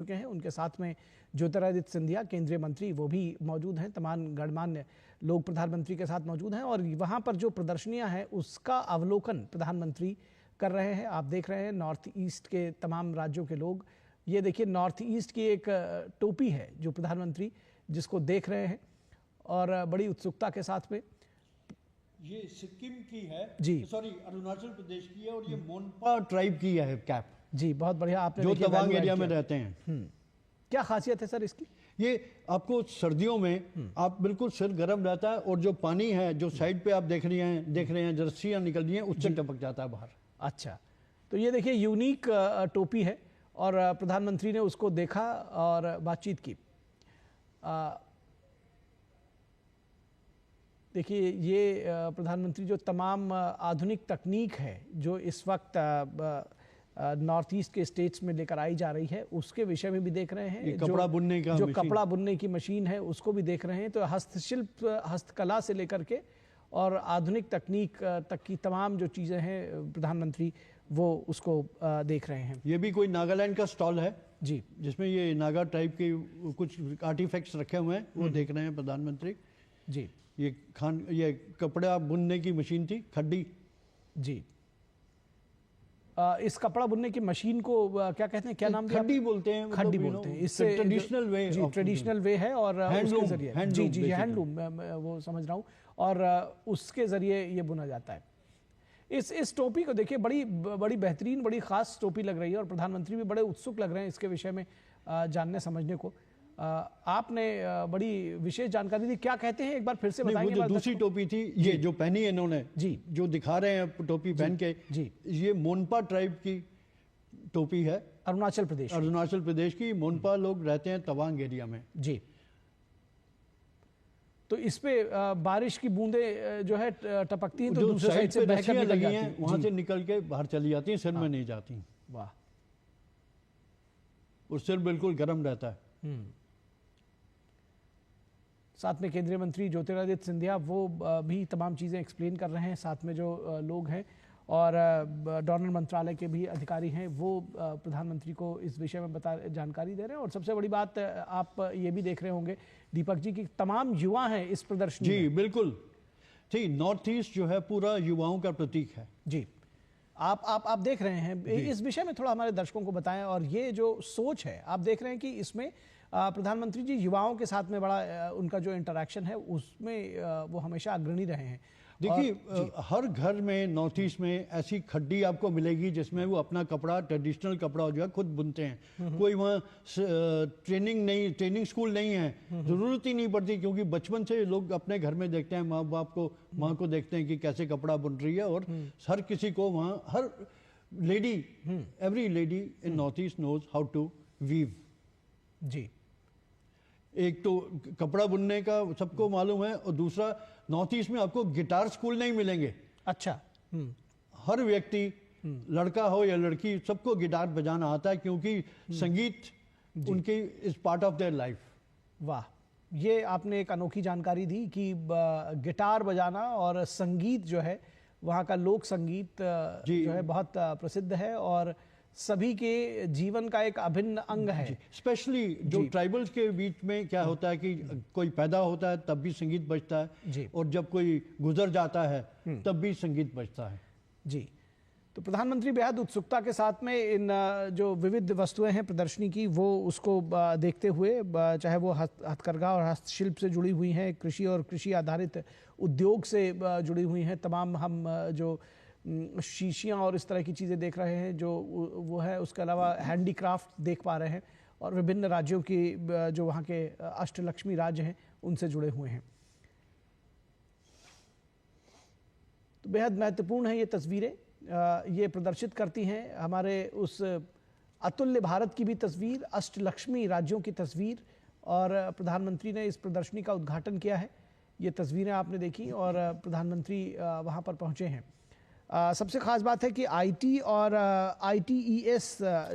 चुके हैं। उनके साथ में ज्योतिरादित्य सिंधिया केंद्रीय मंत्री वो भी मौजूद हैं। तमाम गणमान्य लोग प्रधानमंत्री के साथ मौजूद हैं और वहां पर जो प्रदर्शनियां हैं उसका अवलोकन प्रधानमंत्री कर रहे हैं। आप देख रहे हैं नॉर्थ ईस्ट के तमाम राज्यों के लोग। ये देखिए नॉर्थ ईस्ट की एक टोपी है जो प्रधानमंत्री जिसको देख रहे हैं और बड़ी उत्सुकता के साथ में। ये सिक्किम की है जी, सॉरी अरुणाचल प्रदेश की है और ये मोनपा ट्राइब की है कैप। जी बहुत बढ़िया, आपने जो तवांग एरिया में रहते हैं। क्या खासियत है सर इसकी? ये आपको सर्दियों में आप बिल्कुल सिर गर्म रहता है और जो पानी है जो साइड पे आप देख रहे हैं रस्सियां निकल रही हैं उससे टपक जाता है बाहर। अच्छा, तो ये देखिए यूनिक टोपी है और प्रधानमंत्री ने उसको देखा और बातचीत की। देखिए ये प्रधानमंत्री जो तमाम आधुनिक तकनीक है जो इस वक्त नॉर्थ ईस्ट के स्टेट्स में लेकर आई जा रही है उसके विषय में भी देख रहे हैं। कपड़ा बुनने का जो कपड़ा बुनने की मशीन है उसको भी देख रहे हैं। तो हस्तशिल्प हस्तकला से लेकर के और आधुनिक तकनीक तक की तमाम जो चीज़ें हैं प्रधानमंत्री वो उसको देख रहे हैं। ये भी कोई नागालैंड का स्टॉल है जी, जिसमें ये नागा टाइप के कुछ आर्टिफैक्ट्स रखे हुए हैं वो देख रहे हैं प्रधानमंत्री जी। ये कपड़ा बुनने की मशीन थी खड्डी। जी, इस कपड़ा बुनने की मशीन को क्या कहते हैं, क्या नाम दिया? खड्डी बोलते हैं। खड्डी बोलते हैं। इससे ट्रेडिशनल वे, ट्रेडिशनल वे है और उसके जरिए जी हैंडलूम वो समझ रहा हूँ और उसके जरिए ये बुना जाता है। इस टोपी को देखिए बड़ी बेहतरीन बड़ी खास टोपी लग रही है और प्रधानमंत्री भी बड़े उत्सुक लग रहे हैं इसके विषय में जानने समझने को। आपने बड़ी विशेष जानकारी दी, क्या कहते हैं एक बार फिर से बताएंगे? वो जो दूसरी टोपी थी ये जो पहनी है इन्होंने जी जो दिखा रहे हैं टोपी पहन के जी, ये मोनपा ट्राइब की टोपी है। अरुणाचल प्रदेश की मोनपा लोग रहते हैं तवांग एरिया में जी। तो इस पे बारिश की बूंदे जो है टपकती हैं तो दूसरे साइड से बहकर निकल जाती हैं, वहां से निकल के बाहर चली जाती हैं, सिर में नहीं जाती। वाह, और सिर बिल्कुल गर्म रहता है। साथ में केंद्रीय मंत्री ज्योतिरादित्य सिंधिया वो भी तमाम चीज़ें एक्सप्लेन कर रहे हैं। साथ में जो लोग हैं और डोनर मंत्रालय के भी अधिकारी हैं वो प्रधानमंत्री को इस विषय में जानकारी दे रहे हैं। और सबसे बड़ी बात आप ये भी देख रहे होंगे दीपक जी की तमाम युवा हैं इस प्रदर्शनी जी में। बिल्कुल ठीक, नॉर्थ ईस्ट जो है पूरा युवाओं का प्रतीक है। जी, आप देख रहे हैं। इस विषय में थोड़ा हमारे दर्शकों को बताएं। और ये जो सोच है आप देख रहे हैं कि इसमें प्रधानमंत्री जी युवाओं के साथ में बड़ा उनका जो इंटरेक्शन है उसमें वो हमेशा अग्रणी रहे हैं। देखिए हर घर में नॉर्थ ईस्ट में ऐसी खड्डी आपको मिलेगी जिसमें वो अपना कपड़ा ट्रेडिशनल कपड़ा जो है खुद बुनते हैं। कोई वहाँ ट्रेनिंग स्कूल नहीं है, जरूरत ही नहीं पड़ती क्योंकि बचपन से लोग अपने घर में देखते हैं माँ को देखते हैं कि कैसे कपड़ा बुन रही है। और हर किसी को वहाँ हर lady every lady in North East knows how to weave. जी, एक तो कपड़ा बुनने का सबको मालूम है और दूसरा नॉर्थ ईस्ट में आपको गिटार स्कूल नहीं मिलेंगे। अच्छा, हर व्यक्ति लड़का हो या लड़की सबको गिटार बजाना आता है क्योंकि संगीत उनकी is part of their life. वाह, ये आपने एक अनोखी जानकारी दी कि गिटार बजाना और संगीत जो है वहाँ का लोक संगीत जो है बहुत प्रसिद्ध है और सभी के जीवन का एक अभिन्न अंग है। स्पेशली जो ट्राइबल्स के बीच में क्या होता है कि कोई पैदा होता है तब भी संगीत बजता है और जब कोई गुजर जाता है तब भी संगीत बजता है। जी, तो प्रधानमंत्री बेहद उत्सुकता के साथ में इन जो विविध वस्तुएं हैं प्रदर्शनी की वो उसको देखते हुए, चाहे वो हथकरघा और हस्तशिल्प से जुड़ी हुई हैं, कृषि और कृषि आधारित उद्योग से जुड़ी हुई हैं, तमाम हम जो शीशियाँ और इस तरह की चीज़ें देख रहे हैं जो वो है, उसके अलावा हैंडीक्राफ्ट देख पा रहे हैं और विभिन्न राज्यों की जो वहाँ के अष्टलक्ष्मी राज्य हैं उनसे जुड़े हुए हैं। तो बेहद महत्वपूर्ण है ये तस्वीरें, ये प्रदर्शित करती हैं हमारे उस अतुल्य भारत की भी तस्वीर, अष्टलक्ष्मी राज्यों की तस्वीर। और प्रधानमंत्री ने इस प्रदर्शनी का उद्घाटन किया है। ये तस्वीरें आपने देखी और प्रधानमंत्री वहाँ पर पहुँचे हैं। सबसे ख़ास बात है कि आईटी और ITES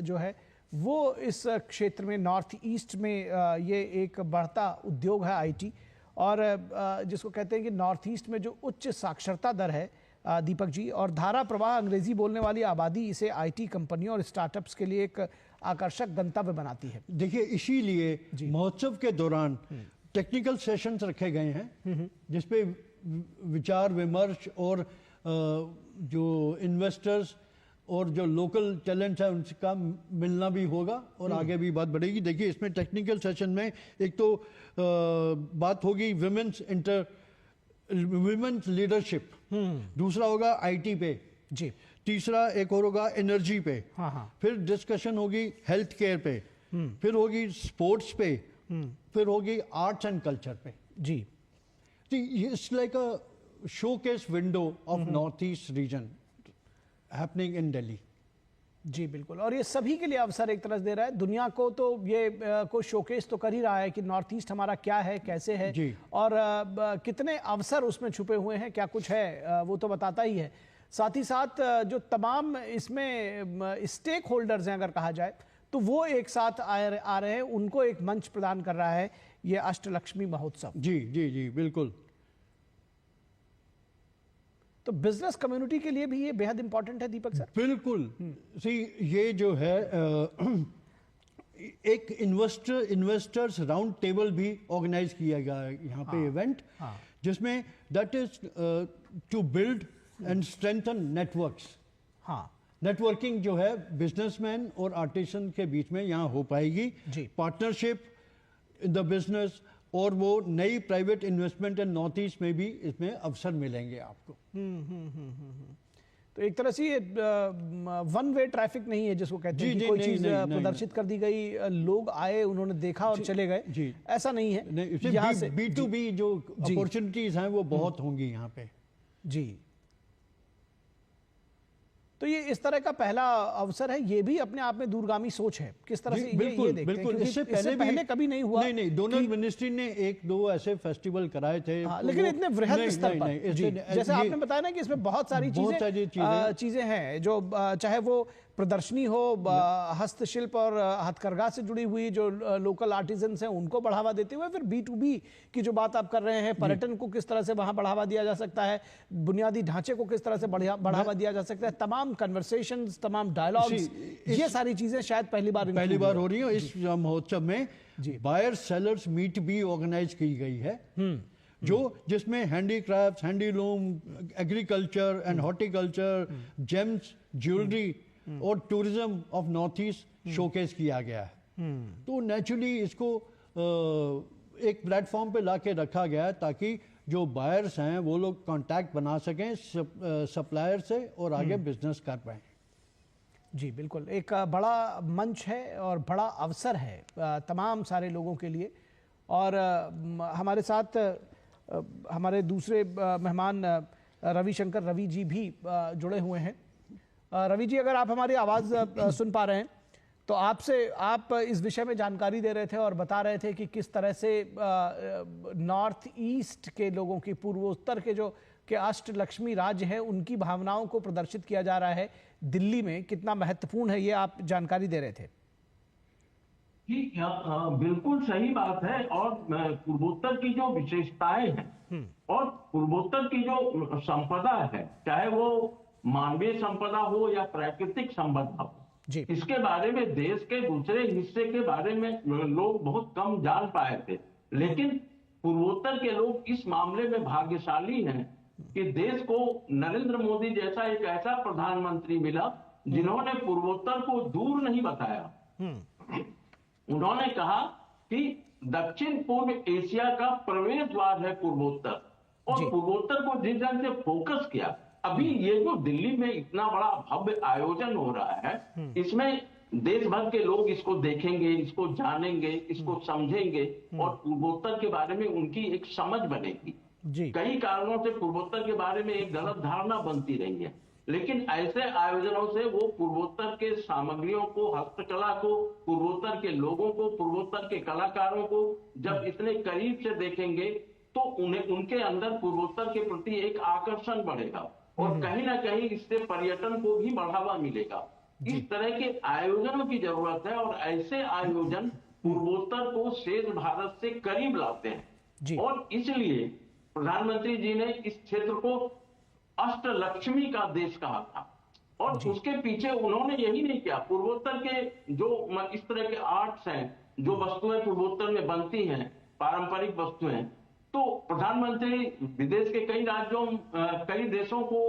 जो है वो इस क्षेत्र में नॉर्थ ईस्ट में ये एक बढ़ता उद्योग है आईटी। और जिसको कहते हैं कि नॉर्थ ईस्ट में जो उच्च साक्षरता दर है दीपक जी, और धारा प्रवाह अंग्रेजी बोलने वाली आबादी, इसे आईटी कंपनियों और स्टार्टअप्स के लिए एक आकर्षक गंतव्य बनाती है। देखिए, इसीलिए महोत्सव के दौरान टेक्निकल सेशंस रखे गए हैं जिसपे विचार विमर्श और जो इन्वेस्टर्स और जो लोकल टैलेंट है उनका मिलना भी होगा और आगे भी बात बढ़ेगी। देखिए, इसमें टेक्निकल सेशन में एक तो बात होगी विमेंस लीडरशिप, दूसरा होगा आईटी पे जी, तीसरा एक और होगा एनर्जी पे, फिर डिस्कशन होगी हेल्थ केयर पे, फिर होगी स्पोर्ट्स पे, फिर होगी आर्ट्स एंड कल्चर पे जी। It's like a showcase window of North East region happening in Delhi. जी बिल्कुल, और ये सभी के लिए अवसर एक तरह से दे रहा है, दुनिया को तो ये को शोकेस तो कर ही रहा है कि नॉर्थ ईस्ट हमारा क्या है, कैसे है जी। और कितने अवसर उसमें छुपे हुए हैं, क्या कुछ है वो तो बताता ही है। साथ ही साथ जो तमाम इसमें स्टेक होल्डर्स हैं अगर कहा जाए तो वो एक साथ आ रहे हैं, उनको एक मंच प्रदान कर रहा है ये अष्टलक्ष्मी महोत्सव। जी जी जी बिल्कुल। तो बिजनेस कम्युनिटी के लिए भी ये बेहद इंपॉर्टेंट है दीपक सर। बिल्कुल। सी ये जो है एक इन्वेस्टर्स राउंड टेबल भी ऑर्गेनाइज किया गया है यहाँ पे इवेंट, जिसमें that is to build and strengthen networks. Networking जो है बिजनेसमैन और आर्टिसन के बीच में यहाँ हो पाएगी, पार्टनरशिप इन द बिजनेस, और वो नई प्राइवेट इन्वेस्टमेंट इन नॉर्थ ईस्ट में भी इसमें अवसर मिलेंगे आपको। तो एक तरह से ये वन वे ट्रैफिक नहीं है जिसको कहते हैं कि कोई चीज प्रदर्शित कर दी गई, लोग आए उन्होंने देखा और चले गए, ऐसा नहीं है। यहाँ से B2B जो अपॉर्चुनिटीज हैं वो बहुत होंगी यहाँ पे जी। तो ये इस तरह का पहला अवसर है, ये भी अपने आप में दूरगामी सोच है किस तरह से ये देखते हैं, क्योंकि इससे पहले कभी नहीं हुआ। नहीं, डोनर मिनिस्ट्री ने एक दो ऐसे फेस्टिवल कराए थे, लेकिन इतने वृहद स्तर पर जैसे आपने बताया ना कि इसमें बहुत सारी चीजें हैं, जो चाहे वो प्रदर्शनी हो, हस्तशिल्प और हथकरघा से जुड़ी हुई जो लोकल आर्टिजन्स हैं उनको बढ़ावा देते हुए, फिर B2B की जो बात आप कर रहे हैं, पर्यटन को किस तरह से वहां बढ़ावा दिया जा सकता है, बुनियादी ढांचे को किस तरह से बढ़ावा दिया जा सकता है, तमाम कन्वर्सेशंस, तमाम डायलॉग्स, ये सारी चीजें शायद पहली बार हो रही है। इस महोत्सव में बायर सेलर्स मीट भी ऑर्गेनाइज की गई है, जिसमें handicraft, handloom, agriculture and horticulture, gems, jewellery और tourism of North East showcase किया गया है। तो नेचुरली इसको एक प्लेटफॉर्म पे लाके रखा गया है ताकि जो बायर्स हैं वो लोग कांटेक्ट बना सकें सप्लायर से और आगे बिजनेस कर पाएं। जी बिल्कुल, एक बड़ा मंच है और बड़ा अवसर है तमाम सारे लोगों के लिए। और हमारे साथ हमारे दूसरे मेहमान रविशंकर रवि जी भी जुड़े हुए हैं। रवि जी, अगर आप हमारी आवाज़ सुन पा रहे हैं तो आप इस विषय में जानकारी दे रहे थे और बता रहे थे कि किस तरह से नॉर्थ ईस्ट के लोगों की, पूर्वोत्तर के अष्टलक्ष्मी राज्य है, उनकी भावनाओं को प्रदर्शित किया जा रहा है दिल्ली में, कितना महत्वपूर्ण है ये आप जानकारी दे रहे थे। जी बिल्कुल सही बात है। और पूर्वोत्तर की जो विशेषताएं हैं और पूर्वोत्तर की जो संपदा है, चाहे वो मानवीय संपदा हो या प्राकृतिक संपदा हो, इसके बारे में देश के दूसरे हिस्से के बारे में लोग बहुत कम जान पाए थे। लेकिन पूर्वोत्तर के लोग इस मामले में भाग्यशाली हैं कि देश को नरेंद्र मोदी जैसा एक ऐसा प्रधानमंत्री मिला जिन्होंने पूर्वोत्तर को दूर नहीं बताया। उन्होंने कहा कि दक्षिण पूर्व एशिया का प्रवेश द्वार है पूर्वोत्तर, और पूर्वोत्तर को जिस ढंग से फोकस किया, अभी ये जो दिल्ली में इतना बड़ा भव्य आयोजन हो रहा है, इसमें देश भर के लोग इसको देखेंगे, इसको जानेंगे, इसको समझेंगे और पूर्वोत्तर के बारे में उनकी एक समझ बनेगी। कई कारणों से पूर्वोत्तर के बारे में एक गलत धारणा बनती रही है, लेकिन ऐसे आयोजनों से वो पूर्वोत्तर के सामग्रियों को, हस्तकला को, पूर्वोत्तर के लोगों को, पूर्वोत्तर के कलाकारों को जब इतने करीब से देखेंगे तो उन्हें, उनके अंदर पूर्वोत्तर के प्रति एक आकर्षण बढ़ेगा और कहीं ना कहीं इससे पर्यटन को भी बढ़ावा मिलेगा। इस तरह के आयोजनों की जरूरत है और ऐसे आयोजन पूर्वोत्तर को शेष भारत से करीब लाते हैं। और इसलिए प्रधानमंत्री जी ने इस क्षेत्र को अष्टलक्ष्मी का देश कहा था। और उसके पीछे उन्होंने यही नहीं किया। पूर्वोत्तर के जो इस तरह के आर्ट्स हैं, जो वस्तुएं पूर्वोत्तर में बनती हैं, पारंपरिक वस्तुएं, तो प्रधानमंत्री विदेश के कई राज्यों, कई देशों को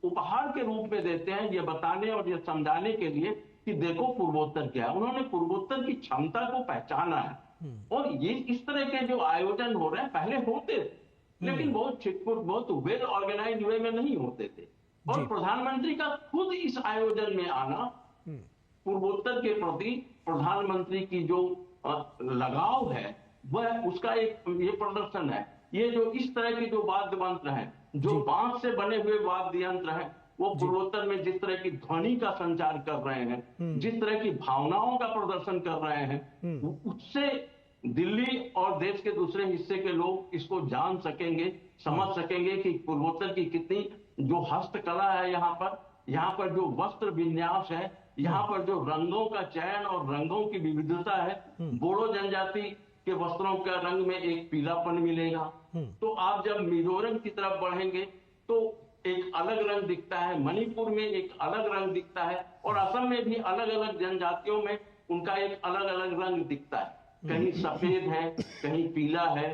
उपहार के रूप में देते हैं, ये बताने और ये समझाने के लिए कि देखो पूर्वोत्तर क्या है। उन्होंने पूर्वोत्तर की क्षमता को पहचाना है। और ये इस तरह के जो आयोजन हो रहे हैं पहले होते थे, लेकिन बहुत छिटपुट, बहुत वेल ऑर्गेनाइज वे में नहीं होते थे। और प्रधानमंत्री का खुद इस आयोजन में आना पूर्वोत्तर के प्रति प्रधानमंत्री की जो लगाव है, वह उसका एक ये प्रदर्शन है। ये जो इस तरह के जो वाद्य यंत्र हैं, जो बांस से बने हुए वाद्य यंत्र हैं, वो पूर्वोत्तर में जिस तरह की ध्वनि का संचार कर रहे हैं, जिस तरह की भावनाओं का प्रदर्शन कर रहे हैं, उससे दिल्ली और देश के दूसरे हिस्से के लोग इसको जान सकेंगे, समझ सकेंगे कि पूर्वोत्तर की कितनी जो हस्तकला है, यहाँ पर जो वस्त्र विन्यास है, यहाँ पर जो रंगों का चयन और रंगों की विविधता है। बोडो जनजाति के वस्त्रों का रंग में एक पीलापन मिलेगा, तो आप जब मिजोरम की तरफ बढ़ेंगे तो एक अलग रंग दिखता है, मणिपुर में एक अलग रंग दिखता है, और असम में भी अलग अलग जनजातियों में उनका एक अलग अलग रंग दिखता है। कहीं सफेद है, कहीं पीला है,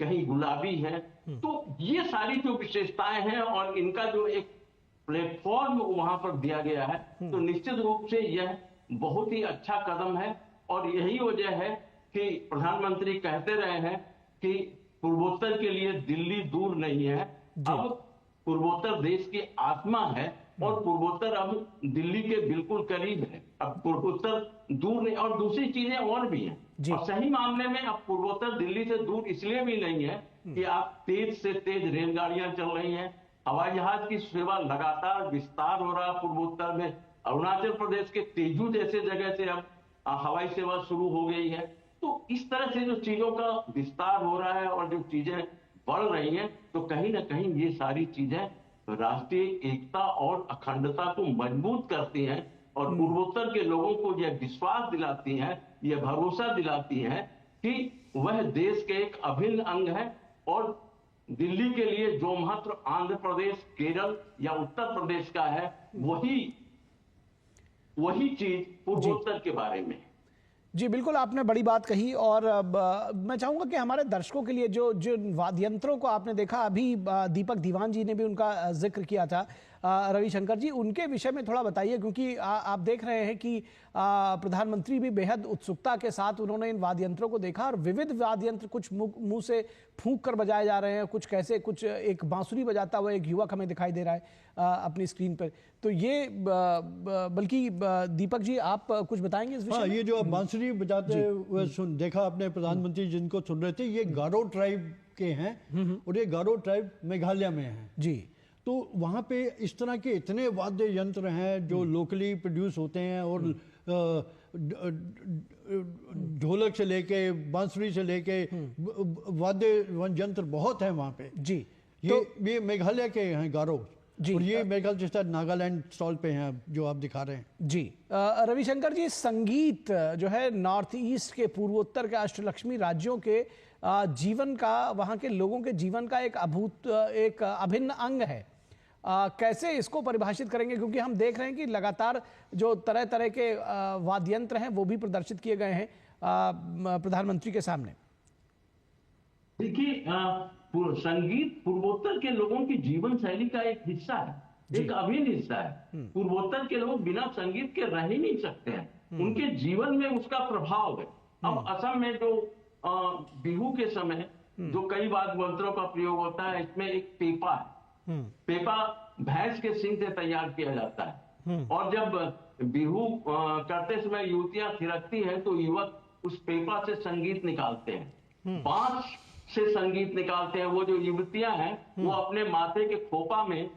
कहीं गुलाबी है। तो ये सारी जो विशेषताएं हैं और इनका जो एक प्लेटफॉर्म वहां पर दिया गया है, तो निश्चित रूप से यह बहुत ही अच्छा कदम है। और यही वजह है कि प्रधानमंत्री कहते रहे हैं कि पूर्वोत्तर के लिए दिल्ली दूर नहीं है, अब पूर्वोत्तर देश की आत्मा है और पूर्वोत्तर अब दिल्ली के बिल्कुल करीब है। अब पूर्वोत्तर दूर नहीं, और दूसरी चीजें और भी हैं। और सही मामले में अब पूर्वोत्तर दिल्ली से दूर इसलिए भी नहीं है कि आप तेज से तेज रेलगाड़ियां चल रही हैं, हवाई जहाज की सेवा लगातार विस्तार हो रहा है पूर्वोत्तर में। अरुणाचल प्रदेश के तेजू जैसे जगह से अब हवाई सेवा शुरू हो गई है। तो इस तरह से जो चीजों का विस्तार हो रहा है और जो चीजें बढ़ रही हैं, तो कहीं ना कहीं ये सारी चीजें राष्ट्रीय एकता और अखंडता को मजबूत करती हैं और पूर्वोत्तर के लोगों को यह विश्वास दिलाती हैं, यह भरोसा दिलाती हैं कि वह देश के एक अभिन्न अंग है। और दिल्ली के लिए जो महत्व आंध्र प्रदेश, केरल या उत्तर प्रदेश का है, वही चीज पूर्वोत्तर के बारे में। जी बिल्कुल, आपने बड़ी बात कही। और मैं चाहूंगा कि हमारे दर्शकों के लिए जो जो वाद्य यंत्रों को आपने देखा, अभी दीपक दीवान जी ने भी उनका जिक्र किया था, रविशंकर जी, उनके विषय में थोड़ा बताइए, क्योंकि आप देख रहे हैं कि प्रधानमंत्री भी बेहद उत्सुकता के साथ उन्होंने इन वाद्य यंत्रों को देखा, और विविध वाद्य यंत्र कुछ मुंह से फूंक कर बजाए जा रहे हैं, कुछ कैसे, कुछ एक बांसुरी बजाता हुआ एक युवक हमें दिखाई दे रहा है अपनी स्क्रीन पर। तो ये बल्कि दीपक जी आप कुछ बताएंगे इस विषय में? ये जो आप बांसुरी बजाते हुए देखा आपने प्रधानमंत्री जिनको सुन रहे थे, ये गारो ट्राइब के हैं और ये गारो ट्राइब मेघालय में है जी। तो वहाँ पे इस तरह के इतने वाद्य यंत्र हैं जो लोकली प्रोड्यूस होते हैं, और ढोलक से लेके बांसुरी से लेके वाद्य यंत्र बहुत हैं वहाँ पे जी। ये मेघालय के हैं गारो जी, और ये मेघालय जिस तरह नागालैंड स्टॉल पे हैं जो आप दिखा रहे हैं जी। रविशंकर जी, संगीत जो है नॉर्थ ईस्ट के, पूर्वोत्तर के अष्टलक्ष्मी राज्यों के जीवन का, वहाँ के लोगों के जीवन का एक अभिन्न अंग है। कैसे इसको परिभाषित करेंगे, क्योंकि हम देख रहे हैं कि लगातार जो तरह तरह के वाद्य यंत्र हैं वो भी प्रदर्शित किए गए हैं प्रधानमंत्री के सामने। देखिए, संगीत पूर्वोत्तर के लोगों की जीवन शैली का एक हिस्सा है, एक अभिन्न हिस्सा है। पूर्वोत्तर के लोग बिना संगीत के रह ही नहीं सकते हैं, उनके जीवन में उसका प्रभाव है। अब असम में जो बिहू के समय जो कई वाद्य यंत्रों का प्रयोग होता है, इसमें एक पेपा है। पेपा भैंस के सींग से तैयार किया जाता है, और जब बिहू करते समय युवतियां थिरकती हैं तो युवक उस पेपा से संगीत निकालते हैं, बांस से संगीत निकालते हैं। वो जो युवतियां हैं वो अपने माथे के खोपा में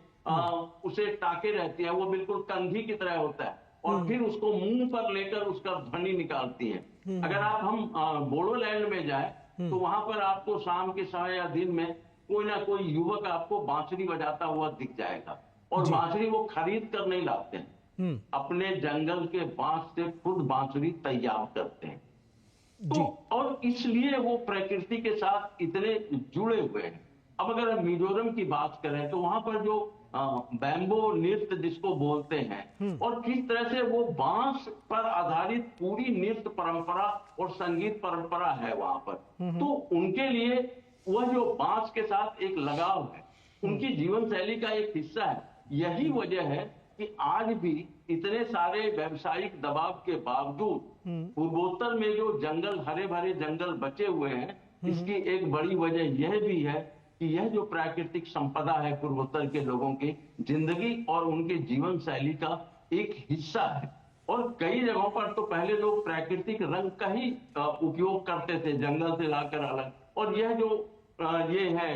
उसे टाके रहती है, वो बिल्कुल कंघी की तरह होता है, और फिर उसको मुंह पर लेकर उसका ध्वनि निकालती है। अगर हम बोडोलैंड में जाए तो वहां पर आपको शाम के समय या दिन में कोई ना कोई युवक आपको बांसुरी बजाता हुआ दिख जाएगा, और बांसुरी वो खरीद कर नहीं लाते हैं, अपने जंगल के बांस से खुद बांसुरी तैयार करते हैं। तो और इसलिए वो प्रकृति के साथ इतने जुड़े हुए हैं। अब अगर हम मिजोरम की बात करें तो वहां पर जो बैम्बो नृत्य जिसको बोलते हैं, और किस तरह से वो बांस पर आधारित पूरी नृत्य परंपरा और संगीत परंपरा है वहां पर। तो उनके लिए वह जो बांस के साथ एक लगाव है, उनकी जीवन शैली का एक हिस्सा है। यही वजह है कि आज भी इतने सारे व्यावसायिक दबाव के बावजूद पूर्वोत्तर में जो जंगल, हरे भरे जंगल बचे हुए हैं, इसकी एक बड़ी वजह यह भी है कि यह जो प्राकृतिक संपदा है पूर्वोत्तर के लोगों की जिंदगी और उनके जीवन शैली का एक हिस्सा है। और कई जगहों पर तो पहले लोग प्राकृतिक रंग का ही उपयोग करते थे, जंगल से लाकर अलग। और यह जो ये है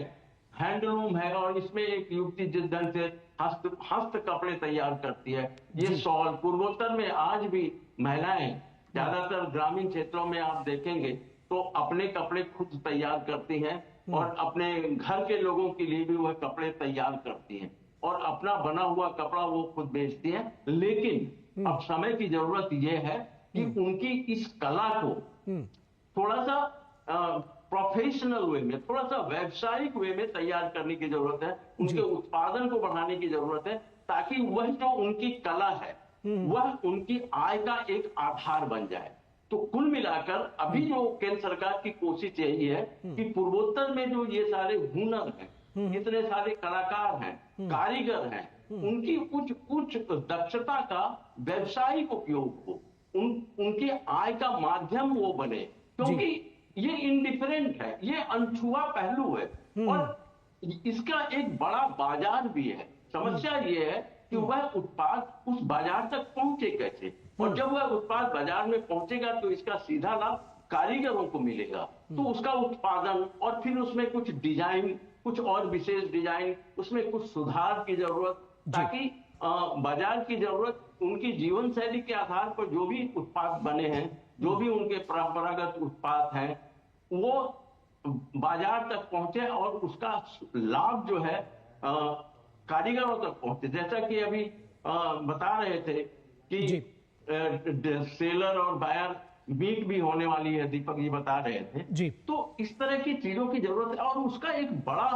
हैंडलूम है, और इसमें एक युवती जिस ढंग से हस्त कपड़े तैयार करती है, ये शॉल, पूर्वोत्तर में आज भी महिलाएं ज्यादातर ग्रामीण क्षेत्रों में आप देखेंगे तो अपने कपड़े खुद तैयार करती हैं, और अपने घर के लोगों के लिए भी वह कपड़े तैयार करती हैं, और अपना बना हुआ कपड़ा वो खुद बेचती हैं। लेकिन अब समय की जरूरत यह है कि उनकी इस कला को थोड़ा सा प्रोफेशनल वे में, थोड़ा सा व्यावसायिक वे में तैयार करने की जरूरत है, उनके उत्पादन को बढ़ाने की जरूरत है, ताकि वह जो उनकी कला है वह उनकी आय का एक आधार बन जाए। तो कुल मिलाकर अभी जो केंद्र सरकार की कोशिश यही है कि पूर्वोत्तर में जो ये सारे हुनर हैं, इतने सारे कलाकार हैं, कारीगर हैं, उनकी उच्च दक्षता का व्यावसायिक उपयोग हो, उनकी आय का माध्यम वो बने, क्योंकि ये इंडिफरेंट है, ये अनछुआ पहलू है, और इसका एक बड़ा बाजार भी है। समस्या ये है कि वह उत्पाद उस बाजार तक पहुंचे कैसे, और जब वह उत्पाद बाजार में पहुंचेगा तो इसका सीधा लाभ कारीगरों को मिलेगा। तो उसका उत्पादन और फिर उसमें कुछ डिजाइन, कुछ और विशेष डिजाइन, उसमें कुछ सुधार की जरूरत, ताकि बाजार की जरूरत, उनकी जीवन शैली के आधार पर जो भी उत्पाद बने हैं, जो भी उनके परंपरागत उत्पाद हैं, वो बाजार तक पहुंचे और उसका लाभ जो है कारीगरों तक पहुंचे। जैसा कि अभी बता रहे थे कि सेलर और बायर मीट भी होने वाली है, दीपक जी बता रहे थे जी। तो इस तरह की चीजों की जरूरत है, और उसका एक बड़ा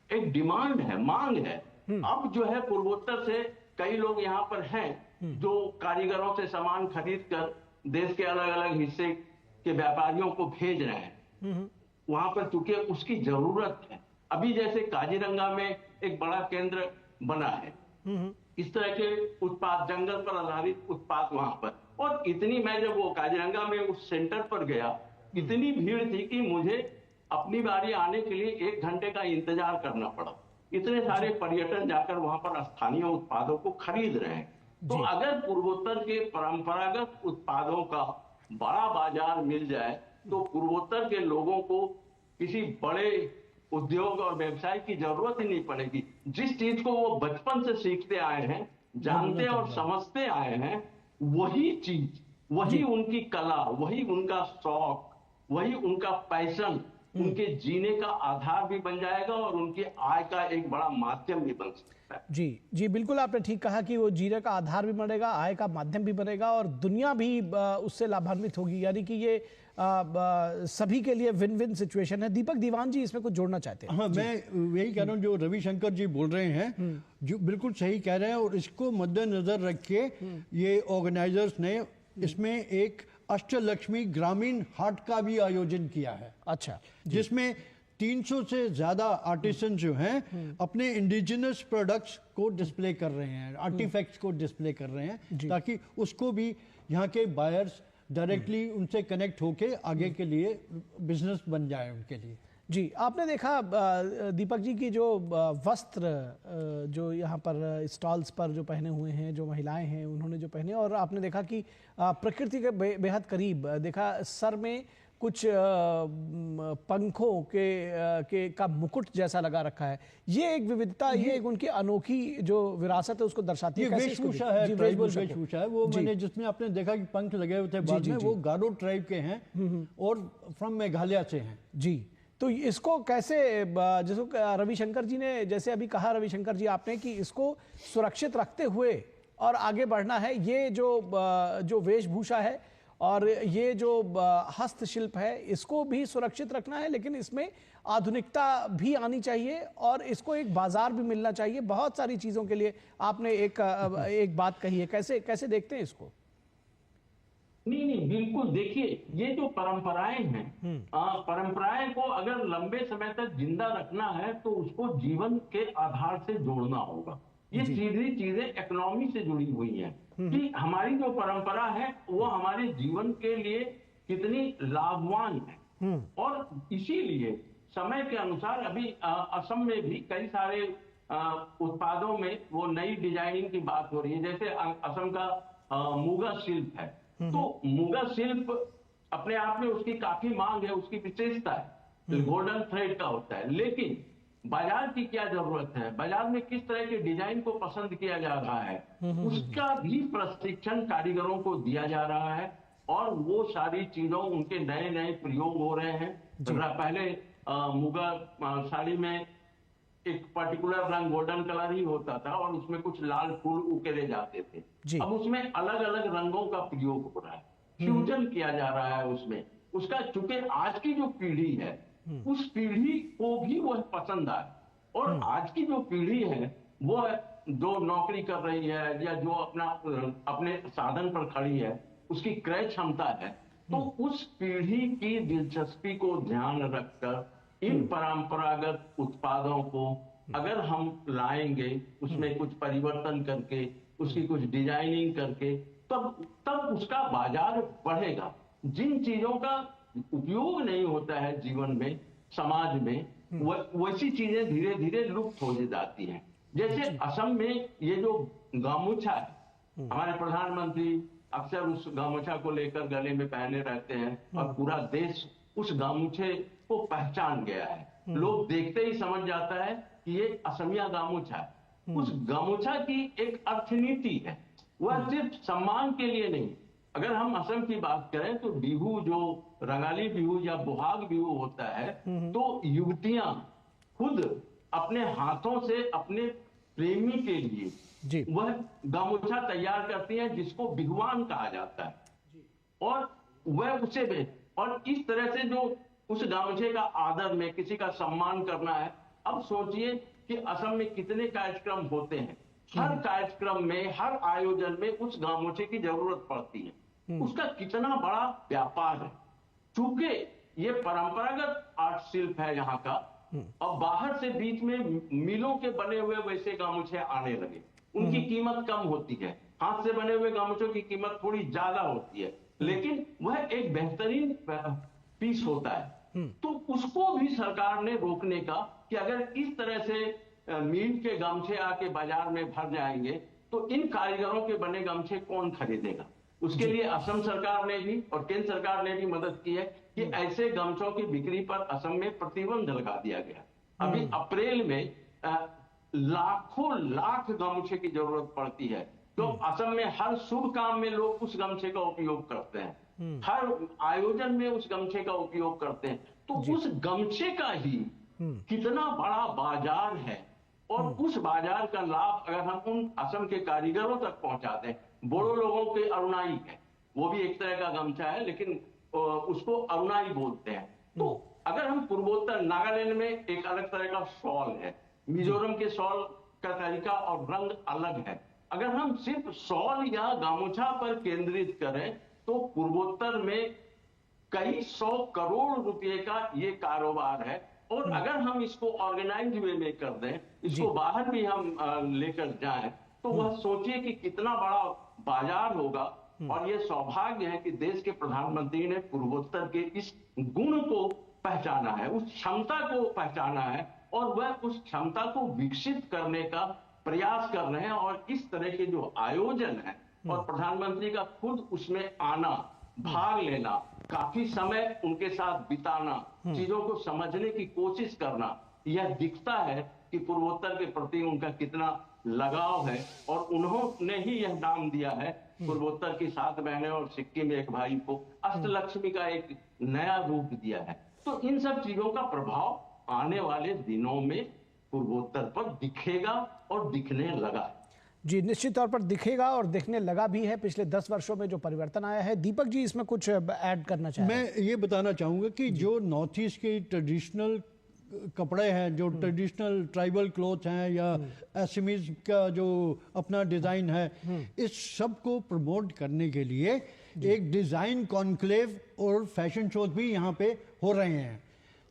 एक डिमांड है, मांग है। अब जो है पूर्वोत्तर से कई लोग यहाँ पर हैं जो कारीगरों से सामान खरीद कर देश के अलग अलग हिस्से के व्यापारियों को भेज रहे हैं। वहां पर चूंकि उसकी जरूरत है। अभी जैसे काजीरंगा में एक बड़ा केंद्र बना है इस तरह के उत्पाद, जंगल पर आधारित उत्पाद वहां पर, और इतनी, मैं जब वो काजीरंगा में उस सेंटर पर गया, इतनी भीड़ थी कि मुझे अपनी बारी आने के लिए 1 घंटे का इंतजार करना पड़ा। इतने सारे पर्यटन जाकर वहां पर स्थानीय उत्पादों को खरीद रहे हैं। तो अगर पूर्वोत्तर के परंपरागत उत्पादों का बड़ा बाजार मिल जाए तो पूर्वोत्तर के लोगों को किसी बड़े उद्योग और व्यवसाय की जरूरत ही नहीं पड़ेगी। जिस चीज को वो बचपन से सीखते आए हैं, जानते और समझते आए हैं, वही चीज, वही उनकी कला, वही उनका शौक, वही उनका पैशन उनके जीने का आधार भी बन जाएगा और उनकी आय का एक बड़ा माध्यम भी बन सकता है। जी जी, बिल्कुल आपने ठीक कहा कि वो जीने का आधार भी बनेगा, आय का माध्यम भी बनेगा, और दुनिया भी उससे लाभान्वित होगी। यानी कि ये सभी के लिए विन विन सिचुएशन है। दीपक दीवान जी इसमें कुछ जोड़ना चाहते हैं? हाँ, मैं यही कह रहा हूँ, जो रविशंकर जी बोल रहे हैं जो बिल्कुल सही कह रहे हैं, और इसको मद्देनजर रख के ये ऑर्गेनाइजर्स ने इसमें एक अष्टलक्ष्मी ग्रामीण हाट का भी आयोजन किया है। अच्छा, जिसमें 300 से ज्यादा आर्टिसन जो हैं अपने इंडिजिनस प्रोडक्ट्स को डिस्प्ले कर रहे हैं, आर्टिफैक्ट्स को डिस्प्ले कर रहे हैं, ताकि उसको भी यहाँ के बायर्स डायरेक्टली उनसे कनेक्ट होके आगे के लिए बिजनेस बन जाए उनके लिए। जी, आपने देखा दीपक जी की जो वस्त्र जो यहाँ पर स्टॉल्स पर जो पहने हुए हैं, जो महिलाएं हैं उन्होंने जो पहने, और आपने देखा कि प्रकृति के बेहद करीब देखा, सर में कुछ पंखों के का मुकुट जैसा लगा रखा है। ये एक विविधता, ये एक उनकी अनोखी जो विरासत है उसको दर्शाती है। वेशभूषा है, ट्राइबल वेशभूषा है वो। मैंने जिसमें आपने देखा कि पंख लगे हुए थे बाद में, वो गारो ट्राइब के हैं और फ्रॉम मेघालय से हैं। जी, तो इसको कैसे, जिसको रविशंकर जी ने जैसे अभी कहा, रविशंकर जी आपने, कि इसको सुरक्षित रखते हुए और आगे बढ़ना है, ये जो वेशभूषा है और ये जो हस्तशिल्प है इसको भी सुरक्षित रखना है, लेकिन इसमें आधुनिकता भी आनी चाहिए और इसको एक बाजार भी मिलना चाहिए। बहुत सारी चीजों के लिए आपने एक बात कही है, कैसे कैसे देखते हैं इसको? नहीं नहीं, बिल्कुल। देखिए, ये जो परंपराएं हैं, परंपराएं को अगर लंबे समय तक जिंदा रखना है तो उसको जीवन के आधार से जोड़ना होगा। ये सीधी चीजें इकोनॉमी से जुड़ी हुई हैं कि हमारी जो परंपरा है वो हमारे जीवन के लिए कितनी लाभवान है। और इसीलिए समय के अनुसार अभी असम में भी कई सारे उत्पादों में वो नई डिजाइनिंग की बात हो रही है। जैसे असम का मुगा शिल्प है, तो मुगा शिल्प अपने आप में उसकी काफी मांग है, उसकी विशेषता है, गोल्डन थ्रेड का होता है। लेकिन बाजार की क्या जरूरत है, बाजार में किस तरह के डिजाइन को पसंद किया जा रहा है, उसका भी प्रशिक्षण कारीगरों को दिया जा रहा है और वो सारी चीजों उनके नए नए प्रयोग हो रहे हैं। पहले मुगा साड़ी में एक पर्टिकुलर रंग गोल्डन कलर ही होता था और उसमें कुछ लाल फूल उकेरे जाते थे। अब उसमें अलग अलग रंगों का प्रयोग हो रहा है, फ्यूजन किया जा रहा है उसमें। उसका चूंकि आज की जो पीढ़ी है उस पीढ़ी को भी वह पसंद आए, और आज की जो पीढ़ी है वो जो नौकरी कर रही है या जो अपने साधन पर खड़ी है, उसकी क्रय क्षमता है, तो उस पीढ़ी की दिलचस्पी को ध्यान रखकर इन परंपरागत उत्पादों को अगर हम लाएंगे, उसमें कुछ परिवर्तन करके, उसकी कुछ डिजाइनिंग करके, तब उसका बाजार बढ़ेगा। जिन चीजों का उपयोग नहीं होता है जीवन में, समाज में, वैसी चीजें धीरे धीरे लुप्त हो जाती हैं। जैसे असम में ये जो गामोछा है, हमारे प्रधानमंत्री अक्सर उस गामोछा को लेकर गले में पहने रहते हैं और पूरा देश उस गामोछे को पहचान गया है। लोग देखते ही समझ जाता है कि ये असमिया गामोछा है। उस गामोछा की एक अर्थनीति है, वह सिर्फ सम्मान के लिए नहीं। अगर हम असम की बात करें तो बिहू, जो रंगाली बिहू या बोहाग बिहू होता है, तो युवतियां खुद अपने हाथों से अपने प्रेमी के लिए वह गामोछा तैयार करती हैं, जिसको बिहुआन कहा जाता है, और वह उसे और इस तरह से जो उस गामोछे का आदर में किसी का सम्मान करना है। अब सोचिए कि असम में कितने कार्यक्रम होते हैं, हर कार्यक्रम में, हर आयोजन में उस गामोछे की जरूरत पड़ती है। उसका कितना बड़ा व्यापार है। चूंकि ये परंपरागत आर्ट शिल्प है यहाँ का, और बाहर से बीच में मिलों के बने हुए वैसे गामोछे आने लगे, उनकी कीमत कम होती है। हाथ से बने हुए गामोछों की कीमत थोड़ी ज्यादा होती है, लेकिन वह एक बेहतरीन पीस होता है। तो उसको भी सरकार ने रोकने का, कि अगर इस तरह से मील के गमछे आके बाजार में भर जाएंगे तो इन कारीगरों के बने गमछे कौन खरीदेगा। उसके लिए असम सरकार ने भी और केंद्र सरकार ने भी मदद की है कि ऐसे गमछों की बिक्री पर असम में प्रतिबंध लगा दिया गया। अभी अप्रैल में लाखों लाख गमछे की जरूरत पड़ती है, तो असम में हर शुभ काम में लोग उस गमछे का उपयोग करते हैं, हर आयोजन में उस गमछे का उपयोग करते हैं। तो उस गमछे का ही कितना बड़ा बाजार है, और उस बाजार का लाभ अगर हम उन असम के कारीगरों तक पहुंचाते हैं। बोडो लोगों के अरुणाई है, वो भी एक तरह का गमछा है, लेकिन उसको अरुणाई बोलते हैं। तो अगर हम पूर्वोत्तर, नागालैंड में एक अलग तरह का शॉल है, मिजोरम के शॉल का तरीका और रंग अलग है। अगर हम सिर्फ शॉल या गामोछा पर केंद्रित करें तो पूर्वोत्तर में कई 100 करोड़ रुपए का ये कारोबार है। और अगर हम इसको ऑर्गेनाइज्ड वे में कर दें, इसको बाहर भी हम लेकर जाएं, तो वह सोचिए कि कितना बड़ा बाजार होगा। और ये सौभाग्य है कि देश के प्रधानमंत्री ने पूर्वोत्तर के इस गुण को पहचाना है, उस क्षमता को पहचाना है, और वह उस क्षमता को विकसित करने का प्रयास कर रहे हैं। और इस तरह के जो आयोजन है और प्रधानमंत्री का खुद उसमें आना, भाग लेना, काफी समय उनके साथ बिताना, चीजों को समझने की कोशिश करना, यह दिखता है कि पूर्वोत्तर के प्रति उनका कितना लगाव है। और उन्होंने ही यह नाम दिया है पूर्वोत्तर की 7 बहनें और सिक्किम एक भाई को, अष्टलक्ष्मी का एक नया रूप दिया है। तो इन सब चीजों का प्रभाव आने वाले दिनों में पूर्वोत्तर पर दिखेगा और दिखने लगा। जी, निश्चित तौर पर दिखेगा और दिखने लगा भी है। पिछले 10 वर्षों में जो परिवर्तन आया है। दीपक जी इसमें कुछ ऐड करना चाहें? मैं ये बताना चाहूँगा कि जो नॉर्थ ईस्ट के ट्रेडिशनल कपड़े हैं, जो ट्रेडिशनल ट्राइबल क्लोथ हैं या एसमीज का जो अपना डिज़ाइन है, इस सब को प्रमोट करने के लिए एक डिज़ाइन कॉन्क्लेव और फैशन शोज भी यहाँ पे हो रहे हैं,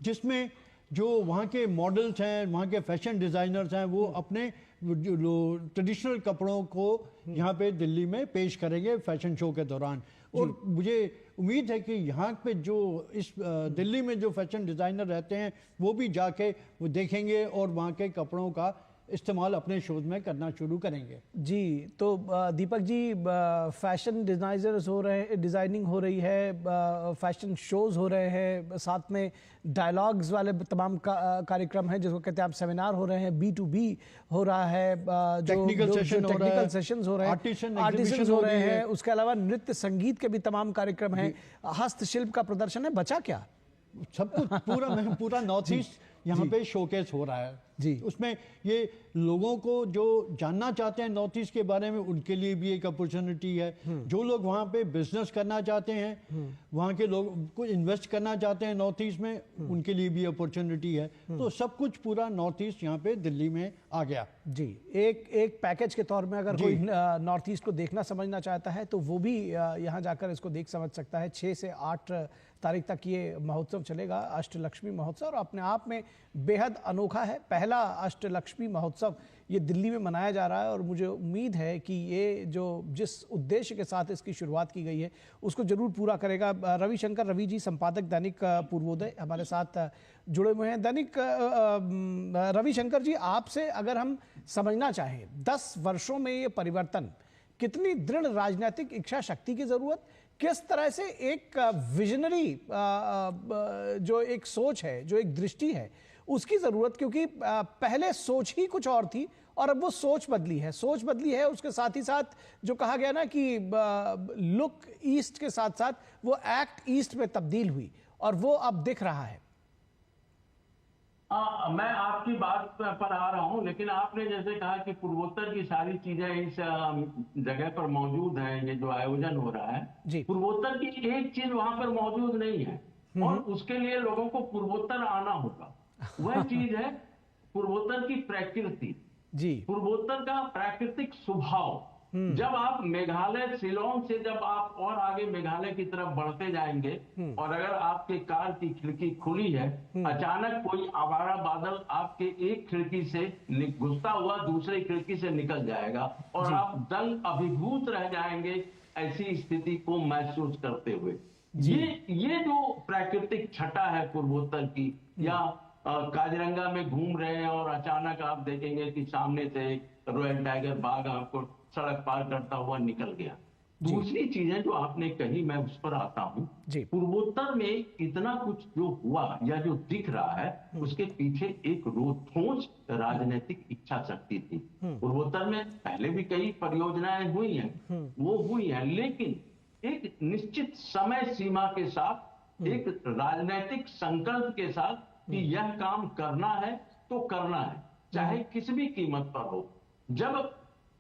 जिसमें जो वहाँ के मॉडल्स हैं, वहाँ के फैशन डिज़ाइनर्स हैं, वो अपने जो ट्रेडिशनल कपड़ों को यहाँ पे दिल्ली में पेश करेंगे फैशन शो के दौरान। और मुझे उम्मीद है कि यहाँ पे जो इस दिल्ली में जो फैशन डिज़ाइनर रहते हैं वो भी जाके वो देखेंगे और वहाँ के कपड़ों का इस्तेमाल अपने शोज में करना शुरू करेंगे। जी, तो दीपक जी, फैशन डिज़ाइनर्स हो रहे हैं, डिज़ाइनिंग हो रही है, फैशन शोज़ हो रहे हैं, साथ में डायलॉग्स वाले तमाम कार्यक्रम हैं जिसको कहते हैं आप सेमिनार हो रहे हैं, B2B हो रहा है, टेक्निकल सेशंस हो रहे हैं, आर्टिसंस हो रहे हैं, उसके अलावा नृत्य संगीत के भी तमाम कार्यक्रम हैं, हस्तशिल्प का प्रदर्शन है। बचा क्या? सब कुछ पूरा नॉर्थ ईस्ट यहाँ पे शोकेस हो रहा है जी। उसमें ये लोगों को जो जानना चाहते हैं नॉर्थ ईस्ट के बारे में, उनके लिए भी एक अपॉर्चुनिटी है। जो लोग वहाँ पे बिजनेस करना चाहते हैं, वहाँ के लोग को इन्वेस्ट करना चाहते हैं नॉर्थ ईस्ट में, उनके लिए भी अपॉर्चुनिटी है। तो सब कुछ पूरा नॉर्थ ईस्ट यहाँ पे दिल्ली में आ गया जी। एक पैकेज के तौर में अगर कोई नॉर्थ ईस्ट को देखना समझना चाहता है तो वो भी यहाँ जाकर इसको देख समझ सकता है। 6 से 8 तारीख तक ये महोत्सव चलेगा, अष्टलक्ष्मी महोत्सव, और अपने आप में बेहद अनोखा है। पहला अष्टलक्ष्मी महोत्सव ये दिल्ली में मनाया जा रहा है और मुझे उम्मीद है कि ये जो जिस उद्देश्य के साथ इसकी शुरुआत की गई है उसको जरूर पूरा करेगा। रवि जी, संपादक दैनिक पूर्वोदय, हमारे साथ जुड़े हुए हैं। दैनिक रविशंकर जी, आपसे अगर हम समझना चाहें 10 वर्षों में ये परिवर्तन, कितनी दृढ़ राजनीतिक इच्छा शक्ति की जरूरत, किस तरह से एक विजनरी जो एक सोच है, जो एक दृष्टि है उसकी जरूरत, क्योंकि पहले सोच ही कुछ और थी और अब वो सोच बदली है। उसके साथ ही साथ जो कहा गया ना कि लुक ईस्ट के साथ साथ वो एक्ट ईस्ट में तब्दील हुई और वो अब दिख रहा है। मैं आपकी बात पर आ रहा हूं, लेकिन आपने जैसे कहा कि पूर्वोत्तर की सारी चीजें इस जगह पर मौजूद हैं, ये जो आयोजन हो रहा है, पूर्वोत्तर की एक चीज वहां पर मौजूद नहीं है और उसके लिए लोगों को पूर्वोत्तर आना होगा। वह चीज है पूर्वोत्तर की प्रकृति जी, पूर्वोत्तर का प्राकृतिक स्वभाव। जब आप मेघालय, शिलोंग से जब आप और आगे मेघालय की तरफ बढ़ते जाएंगे और अगर आपके कार की खिड़की खुली है, अचानक कोई आवारा बादल आपके एक खिड़की से घुसता हुआ दूसरी खिड़की से निकल जाएगा और आप दंग अभिभूत रह जाएंगे ऐसी स्थिति को महसूस करते हुए। ये जो प्राकृतिक छटा है पूर्वोत्तर की, या काजीरंगा में घूम रहे हैं और अचानक आप देखेंगे कि सामने से रॉयल टाइगर बाघ आपको सड़क पार करता हुआ निकल गया। दूसरी चीजें जो आपने कही, मैं उस पर आता हूं। पूर्वोत्तर में इतना कुछ जो हुआ या जो दिख रहा है, उसके पीछे एक रोठोस राजनीतिक इच्छा शक्ति थी। पूर्वोत्तर में पहले भी कई परियोजनाएं हुई हैं, वो हुई हैं, लेकिन एक निश्चित समय सीमा के साथ, एक राजनीतिक संकल्प के साथ कि यह काम करना है तो करना है, चाहे किसी भी कीमत पर हो। जब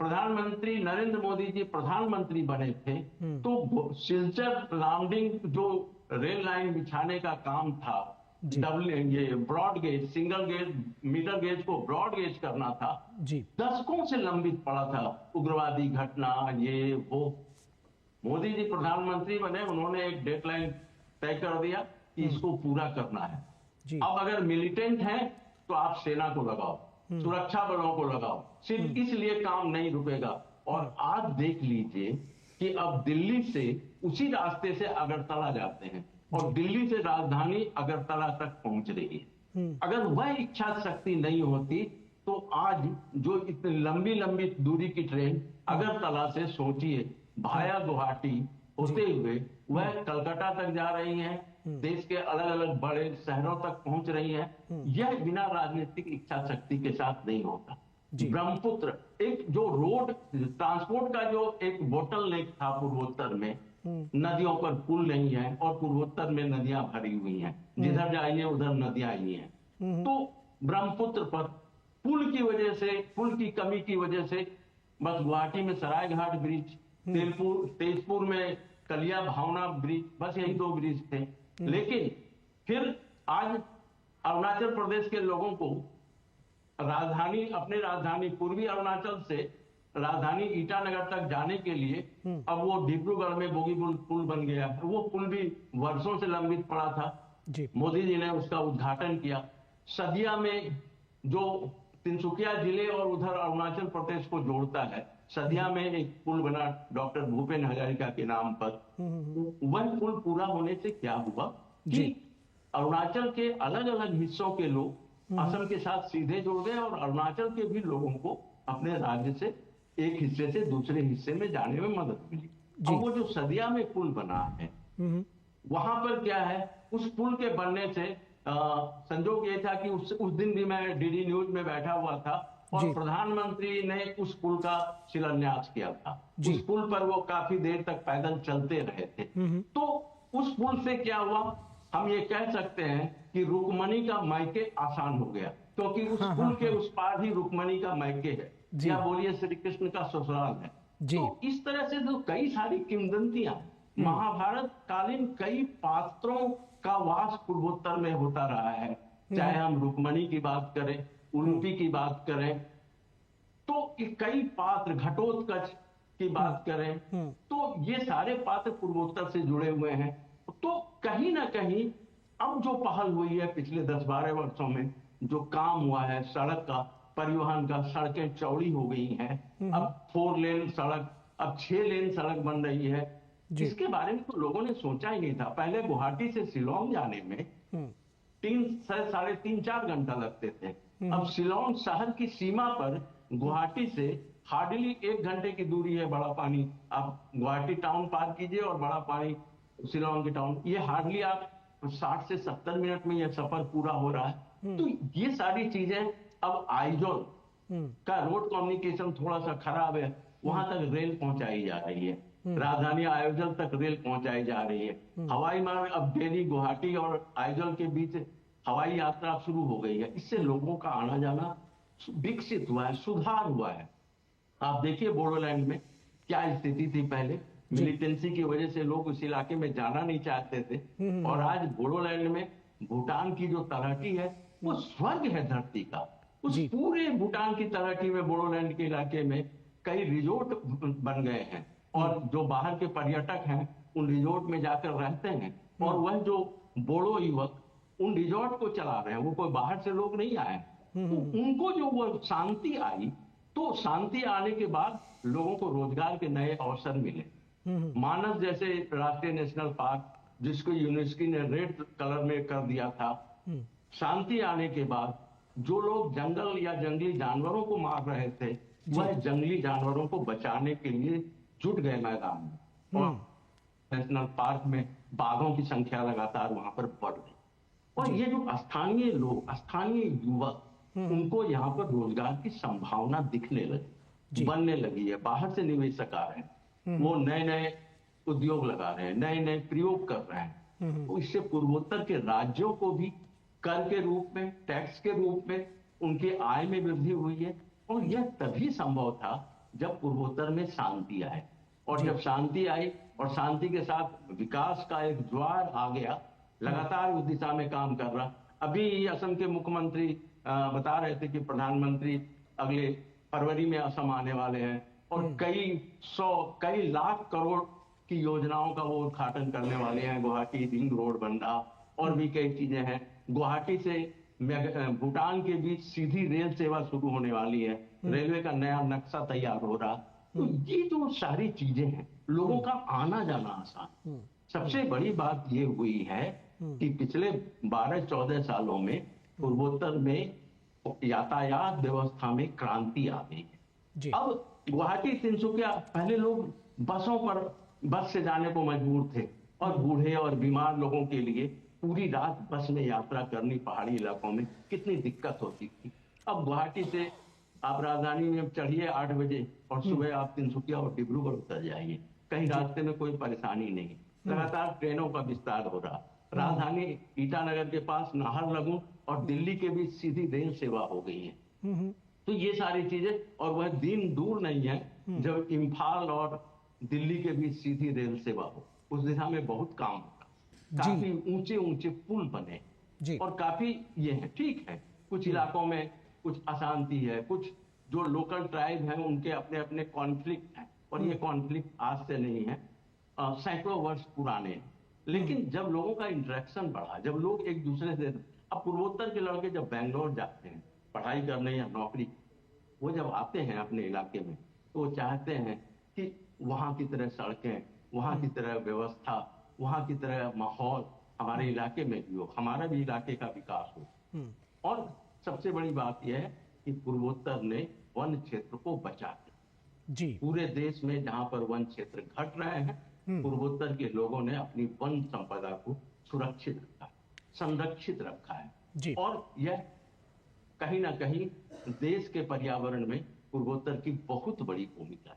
प्रधानमंत्री नरेंद्र मोदी जी प्रधानमंत्री बने थे तो सिलचर लाउंडिंग जो रेल लाइन बिछाने का काम था, ये broad gauge, single gauge, middle gauge को ब्रॉड गेज करना था, दशकों से लंबित पड़ा था। उग्रवादी घटना, ये वो, मोदी जी प्रधानमंत्री बने, उन्होंने एक डेडलाइन तय कर दिया कि इसको पूरा करना है। अब अगर मिलिटेंट है तो आप सेना को लगाओ, सुरक्षा बलों को लगाओ, सिर्फ इसलिए काम नहीं रुकेगा। और आज देख लीजिए कि अब दिल्ली से उसी रास्ते से अगरतला जाते हैं और दिल्ली से राजधानी अगरतला तक पहुंच रही है। अगर वह इच्छा शक्ति नहीं होती तो आज जो इतनी लंबी लंबी दूरी की ट्रेन अगरतला से, सोचिए, भाया गुवाहाटी होते हुए वह कलकत्ता तक जा रही हैं, देश के अलग अलग बड़े शहरों तक पहुंच रही है, यह बिना राजनीतिक इच्छा शक्ति के साथ नहीं होता। ब्रह्मपुत्र, एक जो रोड ट्रांसपोर्ट का जो एक बोटल नेक था पूर्वोत्तर में, नदियों पर पुल नहीं है और पूर्वोत्तर में नदियां भरी हुई हैं, जिधर जाइए उधर नदियां ही हैं। तो ब्रह्मपुत्र पर पुल की वजह से, पुल की कमी की वजह से बस गुवाहाटी में सरायघाट ब्रिज, तेजपुर में कलिया भावना ब्रिज, बस यही 2 ब्रिज थे। लेकिन फिर आज अरुणाचल प्रदेश के लोगों को अपनी राजधानी पूर्वी अरुणाचल से राजधानी ईटानगर तक जाने के लिए अब वो डिब्रूगढ़ में बोगीबील पुल बन गया है। वो पुल भी वर्षों से लंबित पड़ा था जी। मोदी जी ने उसका उद्घाटन किया। सदिया में जो तिनसुकिया जिले और उधर अरुणाचल प्रदेश को जोड़ता है, सदिया में एक पुल बना डॉक्टर भूपेन हजारिका के नाम पर। वह पुल पूरा होने से क्या हुआ कि अरुणाचल के अलग अलग हिस्सों के लोग असम के साथ सीधे जुड़ गए और अरुणाचल के भी लोगों को अपने राज्य से एक हिस्से से दूसरे हिस्से में जाने में मदद मिली। और वो जो सदिया में पुल बना है, वहां पर क्या है, उस पुल के बनने से संजोग ये था कि उस दिन भी मैं डीडी न्यूज में बैठा हुआ था और प्रधानमंत्री ने उस पुल का शिलान्यास किया था। उस पुल पर वो काफी देर तक पैदल चलते रहे थे। तो उस पुल से क्या हुआ, हम ये कह सकते हैं कि रुक्मणी का मायके आसान हो गया, क्योंकि उस पुल के उस पार ही रुक्मणी का मायके है, या बोलिए श्री कृष्ण का ससुराल है। तो इस तरह से जो कई सारी किंवदंतियां, महाभारत कालीन कई पात्रों का वास पूर्वोत्तर में होता रहा है। चाहे हम रुक्मणी की बात करें, उलूपी की बात करें, तो कई पात्र, घटोत्कच की बात करें, तो ये सारे पात्र पूर्वोत्तर से जुड़े हुए हैं। तो कहीं ना कहीं अब जो पहल हुई है पिछले 10-12 वर्षों में, जो काम हुआ है सड़क का, परिवहन का, सड़कें चौड़ी हो गई हैं, अब 4 लेन सड़क, अब 6 लेन सड़क बन रही है। इसके बारे में तो लोगों ने सोचा ही नहीं था। पहले गुवाहाटी से शिलोंग जाने में 3-3.5-4 घंटा लगते थे। अब शिलोंग शहर की सीमा पर गुवाहाटी से हार्डली 1 घंटे की दूरी है। बड़ा पानी, आप गुवाहाटी टाउन पार कीजिए और बड़ा पानी शिलोंग की टाउन, ये हार्डली आप 60 से 70 मिनट में यह सफर पूरा हो रहा है। तो ये सारी चीजें, अब आइजोल का रोड कम्युनिकेशन थोड़ा सा खराब है, वहां तक रेल पहुंचाई जा रही है। राजधानी आयोजल तक रेल पहुंचाई जा रही है। हवाई मार्ग अब दिल्ली, गुवाहाटी और आइजोल के बीच हवाई यात्रा शुरू हो गई है। इससे लोगों का आना जाना विकसित हुआ है, सुधार हुआ है। आप देखिए बोडोलैंड में क्या स्थिति थी पहले, मिलिटेंसी की वजह से लोग उस इलाके में जाना नहीं चाहते थे, और आज बोडोलैंड में भूटान की जो तलहटी है वो स्वर्ग है धरती का। उस पूरे भूटान की तलहटी में, बोडोलैंड के इलाके में कई रिजोर्ट बन गए हैं, और जो बाहर के पर्यटक हैं उन रिजोर्ट में जाकर रहते हैं, और वह जो बोडो युवक उन रिजोर्ट को चला रहे हैं, वो कोई बाहर से लोग नहीं आए। तो उनको जो वो शांति आई, तो शांति आने के बाद लोगों को रोजगार के नए अवसर मिले। मानस जैसे राष्ट्रीय नेशनल पार्क, जिसको यूनेस्को ने रेड कलर में कर दिया था, शांति आने के बाद जो लोग जंगल या जंगली जानवरों को मार रहे थे, वह जंगली जानवरों को बचाने के लिए जुट गए मैदान में, और नेशनल पार्क में बाघों की संख्या लगातार वहां पर बढ़ गई। और ये जो स्थानीय लोग, स्थानीय युवक, उनको यहाँ पर रोजगार की संभावना दिखने लगी, बनने लगी है। बाहर से निवेशक आ रहे हैं, वो नए नए उद्योग लगा रहे हैं, नए नए प्रयोग कर रहे हैं। तो इससे पूर्वोत्तर के राज्यों को भी कर के रूप में, टैक्स के रूप में उनके आय में वृद्धि हुई है। और यह तभी संभव था जब पूर्वोत्तर में शांति आए, और जब शांति आई और शांति के साथ विकास का एक ज्वार आ गया, लगातार उस दिशा में काम कर रहा। अभी असम के मुख्यमंत्री बता रहे थे कि प्रधानमंत्री अगले फरवरी में असम आने वाले हैं, और कई लाख करोड़ की योजनाओं का वो उद्घाटन करने वाले हैं। गुवाहाटी रिंग रोड बन रहा, और भी कई चीजें हैं। गुवाहाटी से भूटान के बीच सीधी रेल सेवा शुरू होने वाली है, रेलवे का नया नक्शा तैयार हो रहा। तो ये जो सारी चीजें हैं, लोगों का आना जाना आसान। सबसे बड़ी बात ये हुई है कि पिछले 12-14 सालों में पूर्वोत्तर में यातायात व्यवस्था में क्रांति आ गई है। अब गुवाहाटी तिनसुकिया, पहले लोग बस से जाने को मजबूर थे, और बूढ़े और बीमार लोगों के लिए पूरी रात बस में यात्रा करनी पहाड़ी इलाकों में कितनी दिक्कत होती थी। अब गुवाहाटी से आप राजधानी में चढ़िए 8 बजे, और सुबह आप तिनसुकिया और डिब्रूगढ़ उतर जाइए, कहीं रास्ते में कोई परेशानी नहीं। लगातार ट्रेनों का विस्तार हो रहा। राजधानी ईटानगर के पास नाहरलगुन और दिल्ली के बीच सीधी रेल सेवा हो गई है। तो ये सारी चीजें, और वह दिन दूर नहीं है जब इम्फाल और दिल्ली के बीच सीधी रेल सेवा हो। उस दिशा में बहुत काम होगा, काफी ऊंचे ऊंचे पुल बने जी। और काफी ये है। ठीक है, कुछ इलाकों में कुछ अशांति है, कुछ जो लोकल ट्राइब है उनके अपने अपने कॉन्फ्लिक्ट है, और ये कॉन्फ्लिक्ट आज से नहीं है, सैकड़ों वर्ष पुराने हैं। लेकिन जब लोगों का इंटरेक्शन बढ़ा, जब लोग एक दूसरे से, अब पूर्वोत्तर के लड़के जब बैंगलोर जाते हैं पढ़ाई करने या नौकरी, वो जब आते हैं अपने इलाके में तो वो चाहते हैं कि वहां की तरह सड़कें, वहां की तरह व्यवस्था, वहां की तरह माहौल हमारे इलाके में भी हो, हमारा भी इलाके का विकास हो। और सबसे बड़ी बात यह है कि पूर्वोत्तर ने वन क्षेत्र को बचा दिया जी। पूरे देश में जहां पर वन क्षेत्र घट रहे हैं, पूर्वोत्तर के लोगों ने अपनी वन संपदा को सुरक्षित रखा, संरक्षित रखा है जी। और यह कहीं ना कहीं देश के पर्यावरण में पूर्वोत्तर की बहुत बड़ी भूमिका है।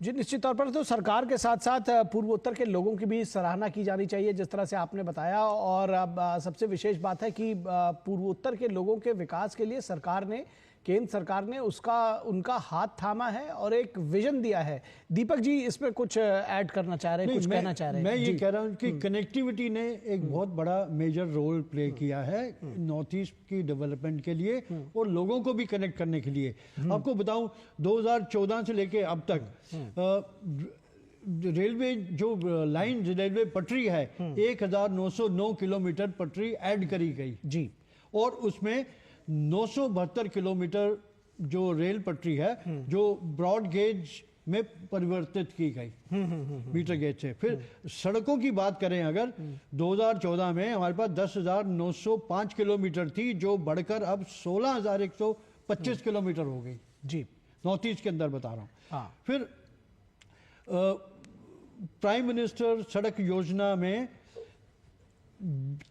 जी, निश्चित तौर पर तो सरकार के साथ साथ पूर्वोत्तर के लोगों की भी सराहना की जानी चाहिए, जिस तरह से आपने बताया। और अब सबसे विशेष बात है कि पूर्वोत्तर के लोगों के विकास के लिए सरकार ने, केंद्र सरकार ने उनका हाथ थामा है और एक विजन दिया है। दीपक जी इसमें कुछ ऐड करना चाह रहे हैं, कुछ कहना चाह रहे हैं? मैं ये कह रहा हूँ कि कनेक्टिविटी ने एक बहुत बड़ा मेजर रोल प्ले किया है नॉर्थ ईस्ट की डेवलपमेंट के लिए और लोगों को भी कनेक्ट करने के लिए। आपको बताऊं 2014 से लेके अब तक रेलवे जो लाइन रेलवे पटरी है 1909 किलोमीटर पटरी ऐड करी गई जी, और उसमें 972 किलोमीटर जो रेल पटरी है जो ब्रॉड गेज में परिवर्तित की गई मीटर गेज से। फिर सड़कों की बात करें अगर 2014 में हमारे पास 10,905 किलोमीटर थी जो बढ़कर अब 16,125 किलोमीटर हो गई जी, नॉर्थ ईस्ट के अंदर बता रहा हूँ। हाँ। फिर प्राइम मिनिस्टर सड़क योजना में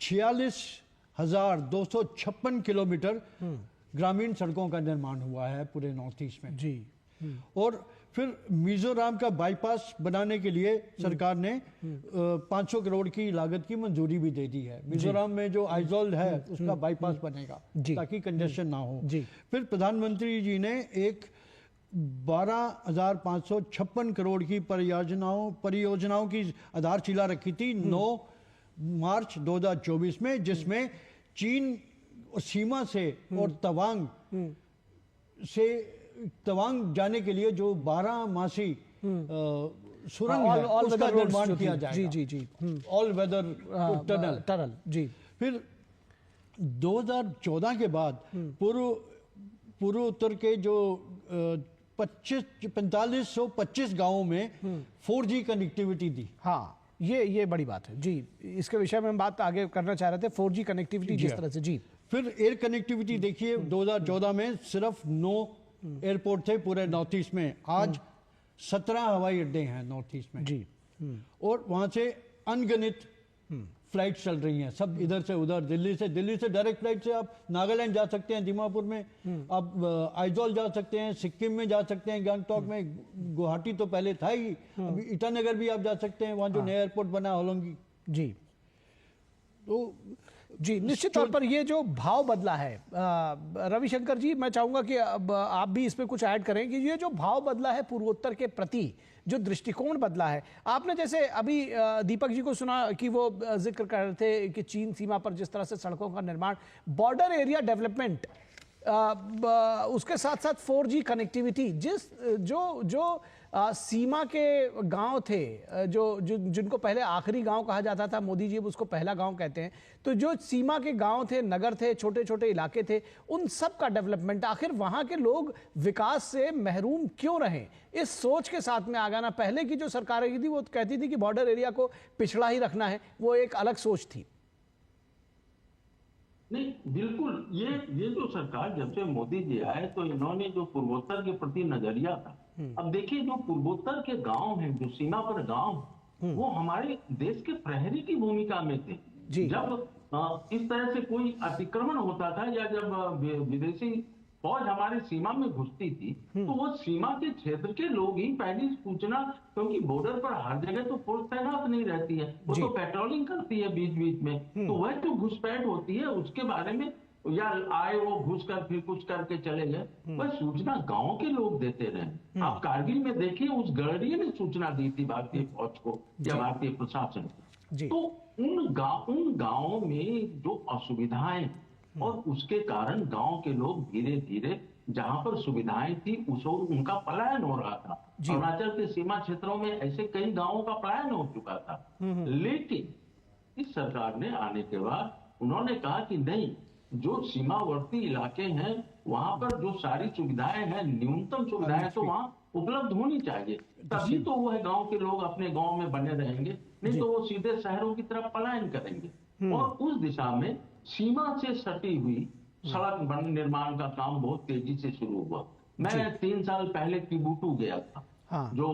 46,256 किलोमीटर ग्रामीण सड़कों का निर्माण हुआ है पूरे नॉर्थ ईस्ट में जी। और फिर मिजोरम का बाईपास बनाने के लिए सरकार ने 500 करोड़ की लागत की मंजूरी भी दे दी है। मिजोरम में जो आइजोल है उसका बाईपास बनेगा ताकि कंजेशन ना हो। फिर प्रधानमंत्री जी ने एक 12,556 करोड़ की परियोजनाओं की आधारशिला रखी थी 9 मार्च 2024 में, जिसमें चीन सीमा से और तवांग जाने के लिए जो 12-मासी सुरंग है उसका निर्माण किया जाएगा। जी जी जी, ऑल वेदर टनल जी। फिर 2014 के बाद पूर्व उत्तर के जो 4525 गांवों में 4G कनेक्टिविटी दी। हाँ, ये बड़ी बात है जी, इसके विषय में हम बात आगे करना चाह रहे थे, 4G कनेक्टिविटी जिस तरह से जी। फिर एयर कनेक्टिविटी देखिए 2014 में सिर्फ 9 एयरपोर्ट थे पूरे नॉर्थ ईस्ट में, आज 17 हवाई अड्डे हैं नॉर्थ ईस्ट में जी। और वहां से अनगिनत फ्लाइट चल रही हैं, सब इधर से उधर, दिल्ली से डायरेक्ट फ्लाइट से आप नागालैंड जा सकते हैं, दीमापुर में आप आइजोल जा सकते हैं, सिक्किम में जा सकते हैं, गंगटोक में, गुवाहाटी तो पहले था ही, अभी ईटानगर भी आप जा सकते हैं, वहां जो नया एयरपोर्ट बना होलोंगी जी। तो जी, निश्चित तौर पर ये जो भाव बदला है, रविशंकर जी मैं चाहूंगा कि आप भी इसमें कुछ ऐड करें कि ये जो भाव बदला है पूर्वोत्तर के प्रति, जो दृष्टिकोण बदला है। आपने जैसे अभी दीपक जी को सुना कि वो जिक्र कर रहे थे कि चीन सीमा पर जिस तरह से सड़कों का निर्माण, बॉर्डर एरिया डेवलपमेंट, उसके साथ साथ 4G कनेक्टिविटी, जो सीमा के गांव थे, जिनको पहले आखिरी गांव कहा जाता था, मोदी जी उसको पहला गांव कहते हैं, तो जो सीमा के गांव थे, नगर थे, छोटे छोटे इलाके थे, उन सब का डेवलपमेंट, आखिर वहां के लोग विकास से महरूम क्यों रहे, इस सोच के साथ में आ गया ना। पहले की जो सरकारें थी वो कहती थी कि बॉर्डर एरिया को पिछड़ा ही रखना है, वो एक अलग सोच थी। नहीं, बिल्कुल, ये जो सरकार जब से मोदी जी आए तो इन्होंने जो पूर्वोत्तर के प्रति नजरिया था, अब देखिए जो पूर्वोत्तर के गांव हैं, जो सीमा पर गांव, वो हमारे देश के प्रहरी की भूमिका में थे। जब इस तरह से कोई अतिक्रमण होता था या जब विदेशी फौज हमारी सीमा में घुसती थी तो वो सीमा के क्षेत्र के लोग ही पहली सूचना, क्योंकि बॉर्डर पर हर जगह तो फोर्स तैनात नहीं रहती है, वो तो पेट्रोलिंग करती है बीच बीच में, तो वह जो घुसपैठ होती है उसके बारे में या आए वो घुस कर फिर कुछ करके चले गए, वह सूचना गांव के लोग देते रहे। आप कारगिल में देखिए, उस गड़रिये ने सूचना दी थी भारतीय फौज को या भारतीय प्रशासन को। तो उन गांवों में जो असुविधाएं और उसके कारण गांव के लोग धीरे धीरे जहां पर सुविधाएं थी उनका पलायन हो रहा था। अरुणाचल के सीमा क्षेत्रों में ऐसे कई गांवों का पलायन हो चुका था। लेकिन इस सरकार ने आने के बाद उन्होंने कहा कि नहीं, जो सीमावर्ती इलाके हैं वहां पर जो सारी सुविधाएं हैं, न्यूनतम सुविधाएं तो वहां उपलब्ध होनी चाहिए, तभी तो वह गांव के लोग अपने गांव में बने रहेंगे, नहीं तो वो सीधे शहरों की तरफ पलायन करेंगे। और उस दिशा में सीमा से सटी हुई सड़क निर्माण का काम बहुत तेजी से शुरू हुआ। मैं 3 साल पहले किबुटू गया था, जो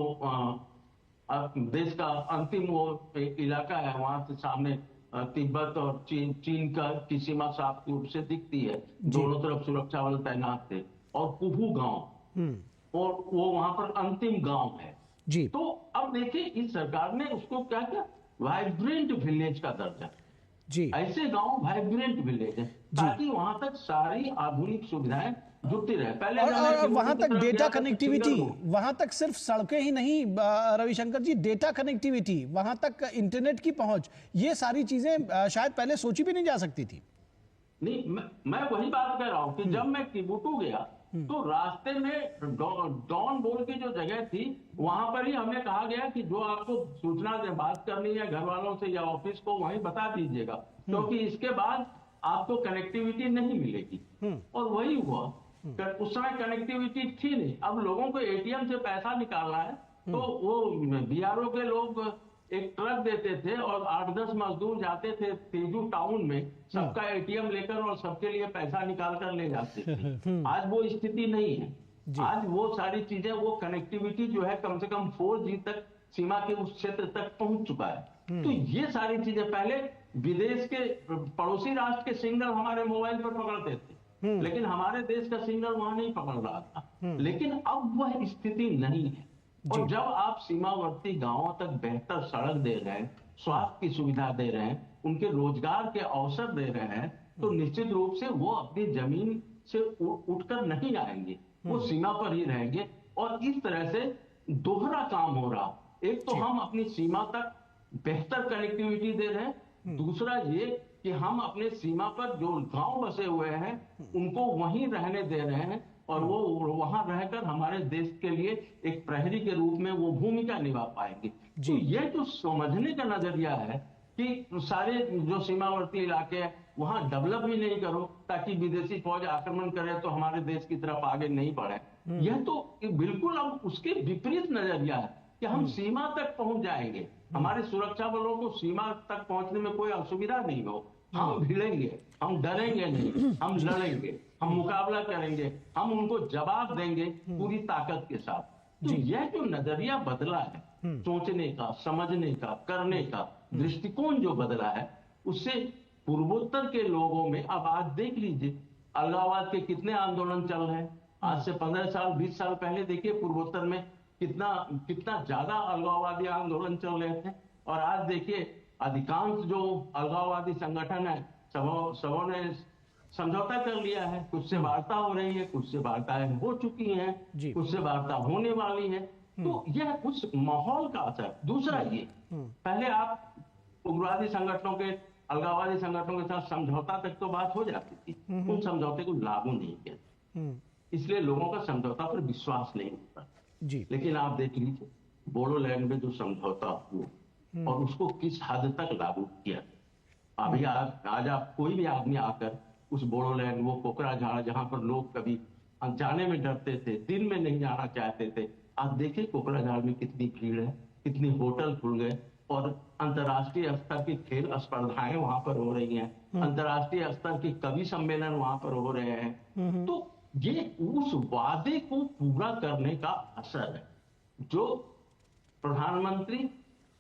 देश का अंतिम वो इलाका है, वहां से सामने तिब्बत और चीन की सीमा साफ रूप से दिखती है, दोनों तरफ सुरक्षा बल तैनात थे। और कुहू गांव, और वो वहां पर अंतिम गांव है जी। तो अब देखिए, इस सरकार ने उसको क्या किया, वाइब्रेंट विलेज का दर्जा जी। ऐसे गांव वाइब्रेंट विलेज है ताकि वहां तक सारी आधुनिक सुविधाएं जुटती रहे। पहले और वहां तक डेटा कनेक्टिविटी, वहां तक सिर्फ सड़कें ही नहीं रविशंकर जी, डेटा कनेक्टिविटी, वहां तक इंटरनेट की पहुंच, ये सारी चीजें शायद पहले सोची भी नहीं जा सकती थी। नहीं, मैं वही बात कर रहा हूं कि जब मैं किबुटू गया तो रास्ते में डॉन बोल की जो जगह थी, वहां पर ही हमें कहा गया कि जो आपको सूचना से बात करनी है घर वालों से या ऑफिस को, वहीं बता दीजिएगा, क्योंकि इसके बाद आपको कनेक्टिविटी नहीं मिलेगी। और वही हुआ, उस समय कनेक्टिविटी थी नहीं। अब लोगों को एटीएम से पैसा निकालना है तो वो बीआरओ के लोग एक ट्रक देते थे और 8-10 मजदूर जाते थे तेजू टाउन में, सबका एटीएम लेकर और सबके लिए पैसा निकाल कर ले जाते थे। आज वो स्थिति नहीं है। आज वो सारी चीजें, वो कनेक्टिविटी जो है कम से कम 4G तक सीमा के उस क्षेत्र तक पहुंच चुका है। तो ये सारी चीजें, पहले विदेश के पड़ोसी राष्ट्र के सिग्नल हमारे मोबाइल पर पकड़ते थे, लेकिन हमारे देश का सिग्नल वहां नहीं पकड़ रहा था। लेकिन अब वह स्थिति नहीं है। और जब आप सीमावर्ती गांवों तक बेहतर सड़क दे रहे हैं, स्वास्थ्य की सुविधा दे रहे हैं, उनके रोजगार के अवसर दे रहे हैं, तो निश्चित रूप से वो अपनी जमीन से उठकर नहीं आएंगे, वो सीमा पर ही रहेंगे। और इस तरह से दोहरा काम हो रहा, एक तो हम अपनी सीमा तक बेहतर कनेक्टिविटी दे रहे हैं, दूसरा ये कि हम अपने सीमा पर जो गांव बसे हुए हैं उनको वहीं रहने दे रहे हैं, और वो वहां रहकर हमारे देश के लिए एक प्रहरी के रूप में वो भूमिका निभा पाएंगे। तो ये जो समझने का नजरिया है कि सारे जो सीमावर्ती इलाके हैं वहां डेवलप भी नहीं करो ताकि विदेशी फौज आक्रमण करे तो हमारे देश की तरफ आगे नहीं बढ़े, यह तो बिल्कुल अब उसके विपरीत नजरिया है कि हम सीमा तक पहुंच जाएंगे, हमारे सुरक्षा बलों को सीमा तक पहुंचने में कोई असुविधा नहीं हो, हम भिड़ेंगे, हम डरेंगे नहीं, हम लड़ेंगे, हम मुकाबला करेंगे, हम उनको जवाब देंगे पूरी ताकत के साथ। तो यह जो नजरिया बदला है, सोचने का, समझने का, करने का दृष्टिकोण जो बदला है, उससे पूर्वोत्तर के लोगों में, अब आज देख लीजिए अलगाववाद के कितने आंदोलन चल रहे हैं। आज से 15 साल 20 साल पहले देखिए पूर्वोत्तर में कितना ज्यादा अलगाववादी आंदोलन चल रहे थे, और आज देखिए अधिकांश जो अलगाववादी संगठन है सबों ने समझौता कर लिया है, कुछ से वार्ता हो रही है, कुछ से वार्ताएं हो चुकी हैं, कुछ से वार्ता होने वाली है। तो यह उस माहौल का असर। दूसरा ये, पहले आप उग्रवादी संगठनों के, अलगाववादी संगठनों के साथ समझौता तक तो बात हो जाती थी, उन समझौते को लागू नहीं किया, इसलिए लोगों का समझौता पर विश्वास नहीं होता। लेकिन आप देख लीजिए बोडोलैंड में जो समझौता हुआ और उसको किस हद तक लागू किया। अभी आज आप कोई भी आदमी आकर उस बोडोलैंड, वो कोकराझाड़ जहां पर लोग कभी जाने में डरते थे, दिन में नहीं जाना चाहते थे, आप देखिए कोकराझाड़ में कितनी भीड़ है, कितनी होटल खुल गए, और अंतर्राष्ट्रीय स्तर की खेल स्पर्धाएं वहां पर हो रही हैं, अंतर्राष्ट्रीय स्तर के कवि सम्मेलन वहां पर हो रहे हैं। तो ये उस वादे को पूरा करने का असर है जो प्रधानमंत्री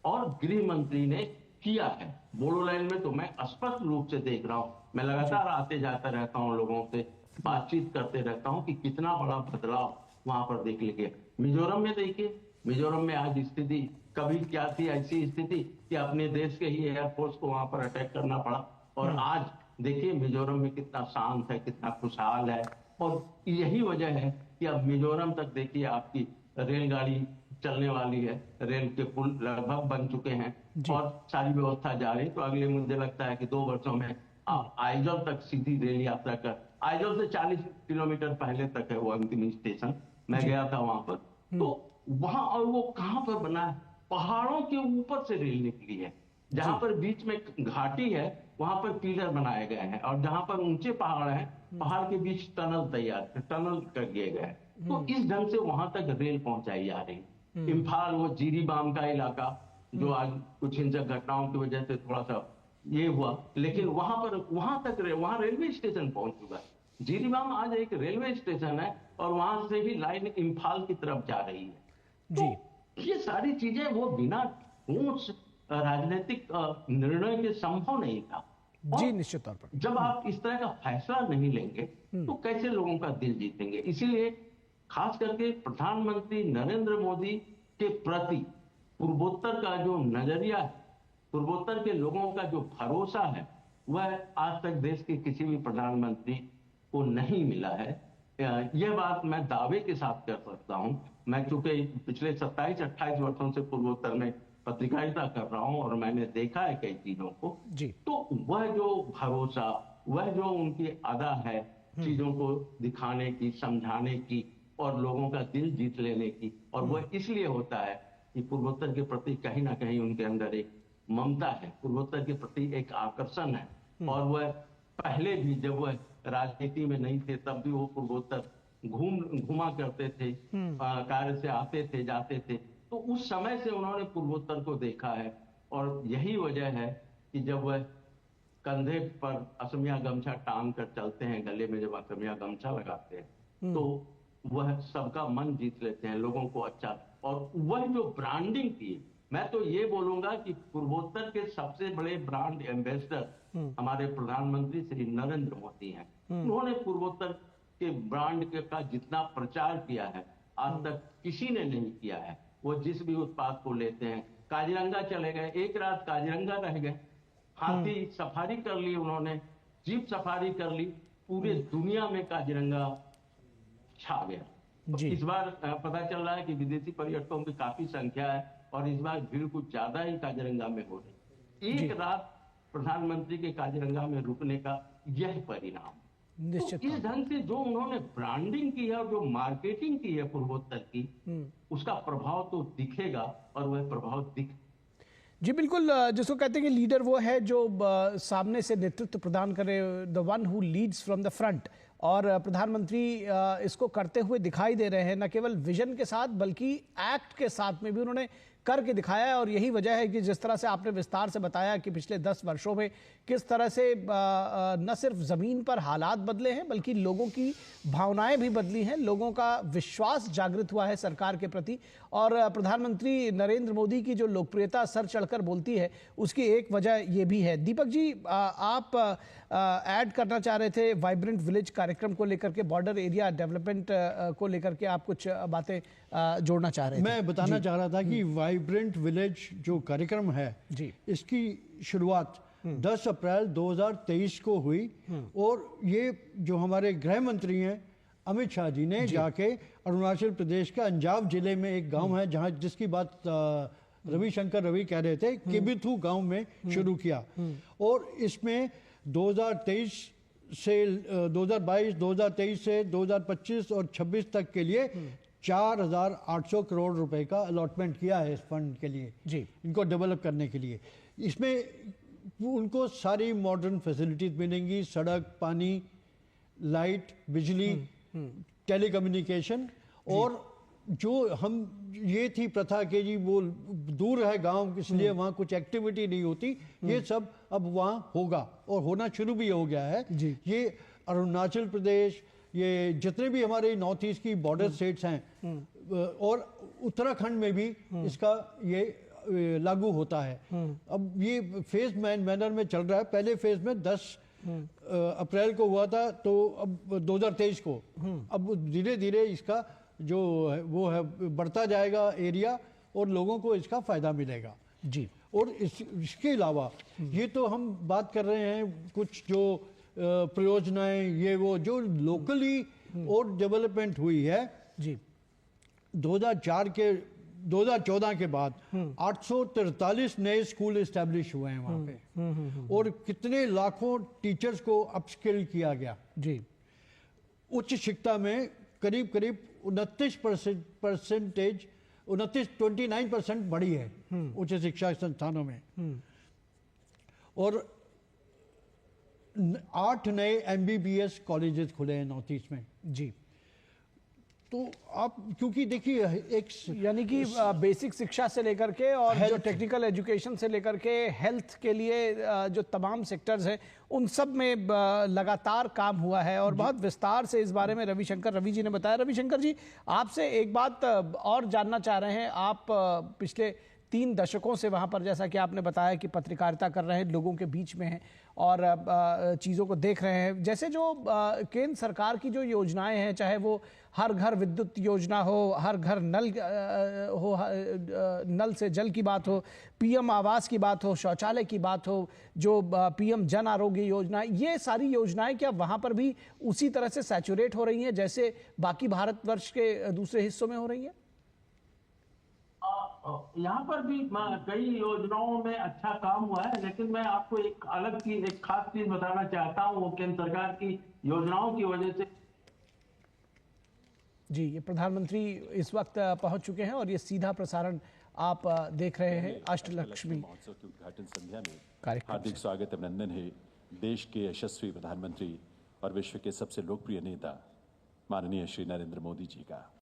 और गृह मंत्री ने किया है। बोडोलैंड में तो मैं स्पष्ट रूप से देख रहा हूं, मैं लगातार आते जाता रहता हूं, लोगों से बातचीत करते रहता हूं कि कितना बड़ा बदलाव वहां पर देख लीजिए। मिजोरम में देखिए, मिजोरम में आज स्थिति, कभी क्या थी ऐसी स्थिति कि अपने देश के ही एयरफोर्स को वहां पर अटैक करना पड़ा, और आज देखिए मिजोरम में कितना शांत है, कितना खुशहाल है। और यही वजह है कि अब मिजोरम तक देखिए आपकी रेलगाड़ी चलने वाली है, रेल के पुल लगभग बन चुके हैं और सारी व्यवस्था जारी। तो अगले मुझे लगता है कि 2 वर्षों में आइजॉल तक सीधी रेल यात्रा कर, आइजॉल से 40 किलोमीटर पहले तक है वो अंतिम स्टेशन। मैं गया था वहां पर, तो वहां, और वो कहां पर बना है, पहाड़ों के ऊपर से रेल निकली है। जहां पर बीच में घाटी है वहां पर पिलर बनाए गए हैं, और जहां पर ऊंचे पहाड़ हैं, पहाड़ के बीच टनल कर दिए गए हैं। तो इस ढंग से वहां तक रेल पहुंचाई जा रही है। इम्फाल, वो जीरीबाम का इलाका जो आज कुछ हिंसक घटनाओं की वजह से थोड़ा सा ये हुआ, लेकिन वहां तक वहां रेलवे स्टेशन पहुंच चुका है। जीरीबाम आज एक रेलवे स्टेशन है और वहां से भी लाइन इम्फाल की तरफ जा रही है। तो ये सारी चीजें वो बिना ठोस राजनीतिक निर्णय के संभव नहीं था। जी, निश्चित तौर पर जब आप इस तरह का फैसला नहीं लेंगे तो कैसे लोगों का दिल जीतेंगे। इसीलिए खास करके प्रधानमंत्री नरेंद्र मोदी के प्रति पूर्वोत्तर का जो नजरिया है, पूर्वोत्तर के लोगों का जो भरोसा है, वह आज तक देश के किसी भी प्रधानमंत्री को नहीं मिला है। यह बात मैं दावे के साथ कर सकता हूं। मैं चूंकि पिछले 27-28 वर्षों से पूर्वोत्तर में पत्रकारिता कर रहा हूं और मैंने देखा है कई चीजों को जी। तो वह जो भरोसा, वह जो उनकी अदा है चीजों को दिखाने की, समझाने की और लोगों का दिल जीत लेने की, और वह इसलिए होता है कि पूर्वोत्तर के प्रति कहीं ना कहीं उनके अंदर एक ममता है, पूर्वोत्तर के प्रति एक आकर्षण है। और वह पहले भी जब वह राजनीति में नहीं थे तब भी वो पूर्वोत्तर घूमा करते थे, कार्य से आते थे, जाते थे। तो उस समय से उन्होंने पूर्वोत्तर को देखा है, और यही वजह है कि जब वह कंधे पर असमिया गमछा टांग कर चलते हैं, गले में जब असमिया गमछा लगाते हैं, तो वह सबका मन जीत लेते हैं, लोगों को अच्छा। और वह जो ब्रांडिंग की, मैं तो ये बोलूंगा कि पूर्वोत्तर के सबसे बड़े ब्रांड एम्बेसडर हमारे प्रधानमंत्री श्री नरेंद्र मोदी हैं। उन्होंने पूर्वोत्तर के ब्रांड का जितना प्रचार किया है आज तक किसी ने नहीं किया है। वो जिस भी उत्पाद को लेते हैं, काजीरंगा चले गए, एक रात काजीरंगा रह गए, हाथी सफारी कर ली उन्होंने, जीप सफारी कर ली, पूरे दुनिया में काजीरंगा छा गया। तो इस बार पता चल रहा है कि विदेशी पर्यटकों की काफी संख्या है और इस बार भीड़ कुछ ज्यादा ही काजीरंगा में हो रही। एक रात प्रधानमंत्री के काजीरंगा में रुकने का यह परिणाम। तो इस ढंग से जो उन्होंने ब्रांडिंग की है और जो मार्केटिंग की है पूर्वोत्तर की, उसका प्रभाव तो दिखेगा, और वह प्रभाव दिख। जी बिल्कुल, जिसको कहते हैं कि लीडर वो है जो सामने से नेतृत्व प्रदान करे, the one who Leeds from the front. और प्रधानमंत्री इसको करते हुए दिखाई दे रहे हैं, न केवल विजन के साथ बल्कि एक्ट के साथ में भी उन्होंने करके दिखाया है। और यही वजह है कि जिस तरह से आपने विस्तार से बताया कि पिछले 10 वर्षों में किस तरह से न सिर्फ ज़मीन पर हालात बदले हैं बल्कि लोगों की भावनाएं भी बदली हैं, लोगों का विश्वास जागृत हुआ है सरकार के प्रति। और प्रधानमंत्री नरेंद्र मोदी की जो लोकप्रियता सर चढ़कर बोलती है, उसकी एक वजह ये भी है। दीपक जी, आप ऐड करना चाह रहे थे वाइब्रेंट विलेज कार्यक्रम को लेकर के, बॉर्डर एरिया डेवलपमेंट को लेकर के आप कुछ बातें जोड़ना चाह रहे थे। मैं बताना चाह रहा था कि वाइब्रेंट विलेज जो कार्यक्रम है जी, इसकी शुरुआत 10 अप्रैल 2023 को हुई। और ये जो हमारे गृह मंत्री हैं अमित शाह जी ने जाके अरुणाचल प्रदेश का अंजाव जिले में एक गांव है जहां, जिसकी बात रविशंकर रवि कह रहे थे, किबिथू गांव में शुरू किया। और इसमें 2023 से 2022, 2023 से 2025 और 26 तक के लिए 4,800 करोड़ रुपए का अलॉटमेंट किया है इस फंड के लिए जी, इनको डेवलप करने के लिए। इसमें उनको सारी मॉडर्न फैसिलिटीज मिलेंगी, सड़क, पानी, लाइट, बिजली, टेलीकम्युनिकेशन। और जो हम ये थी प्रथा के जी वो दूर है गांव, इसलिए वहाँ कुछ एक्टिविटी नहीं होती, ये सब अब वहाँ होगा और होना शुरू भी हो गया है जी। ये अरुणाचल प्रदेश, ये जितने भी हमारे नॉर्थ ईस्ट की बॉर्डर स्टेट्स हैं और उत्तराखंड में भी इसका ये लागू होता है। अब ये फेज मैनर में चल रहा है। पहले फेज में 10 अप्रैल को हुआ था, तो अब 2023 को, अब धीरे धीरे इसका जो है वो है बढ़ता जाएगा एरिया और लोगों को इसका फायदा मिलेगा जी। और इसके अलावा ये तो हम बात कर रहे हैं कुछ जो परियोजनाएं, ये वो जो लोकली और डेवलपमेंट हुई है जी 2014 के बाद 843 नए स्कूल इस्टेब्लिश हुए हैं वहाँ पे, और कितने लाखों टीचर्स को अपस्किल किया गया जी। उच्च शिक्षा में करीब 29% बढ़ी है उच्च शिक्षा संस्थानों में, और 8 नए MBBS कॉलेजेस खुले हैं नॉर्थ ईस्ट में जी। तो आप क्योंकि देखिए एक यानी कि बेसिक शिक्षा से लेकर के और जो Health। टेक्निकल एजुकेशन से लेकर के हेल्थ के लिए जो तमाम सेक्टर्स हैं उन सब में लगातार काम हुआ है, और बहुत विस्तार से इस बारे में रवि जी ने बताया। रविशंकर जी, आपसे एक बात और जानना चाह रहे हैं। आप पिछले 3 दशकों से वहाँ पर, जैसा कि आपने बताया, कि पत्रकारिता कर रहे हैं, लोगों के बीच में हैं और चीज़ों को देख रहे हैं। जैसे जो केंद्र सरकार की जो योजनाएं हैं, चाहे वो हर घर विद्युत योजना हो, हर घर नल से जल की बात हो, PM आवास की बात हो, शौचालय की बात हो, जो PM जन आरोग्य योजना, ये सारी योजनाएं क्या वहाँ पर भी उसी तरह से सैचुरेट हो रही हैं जैसे बाकी भारतवर्ष के दूसरे हिस्सों में हो रही है? यहाँ पर भी कई योजनाओं में अच्छा काम हुआ है, लेकिन मैं आपको एक अलग चीज, एक खास चीज बताना चाहता हूँ। वो केंद्र सरकार की योजनाओं की वजह से जी, ये प्रधानमंत्री इस वक्त पहुंच चुके हैं और ये सीधा प्रसारण आप देख रहे हैं अष्टलक्ष्मी महोत्सव की उद्घाटन संध्या में कार्यक्रम। हार्दिक स्वागत अभिनंदन है देश के यशस्वी प्रधानमंत्री और विश्व के सबसे लोकप्रिय नेता माननीय श्री नरेंद्र मोदी जी का।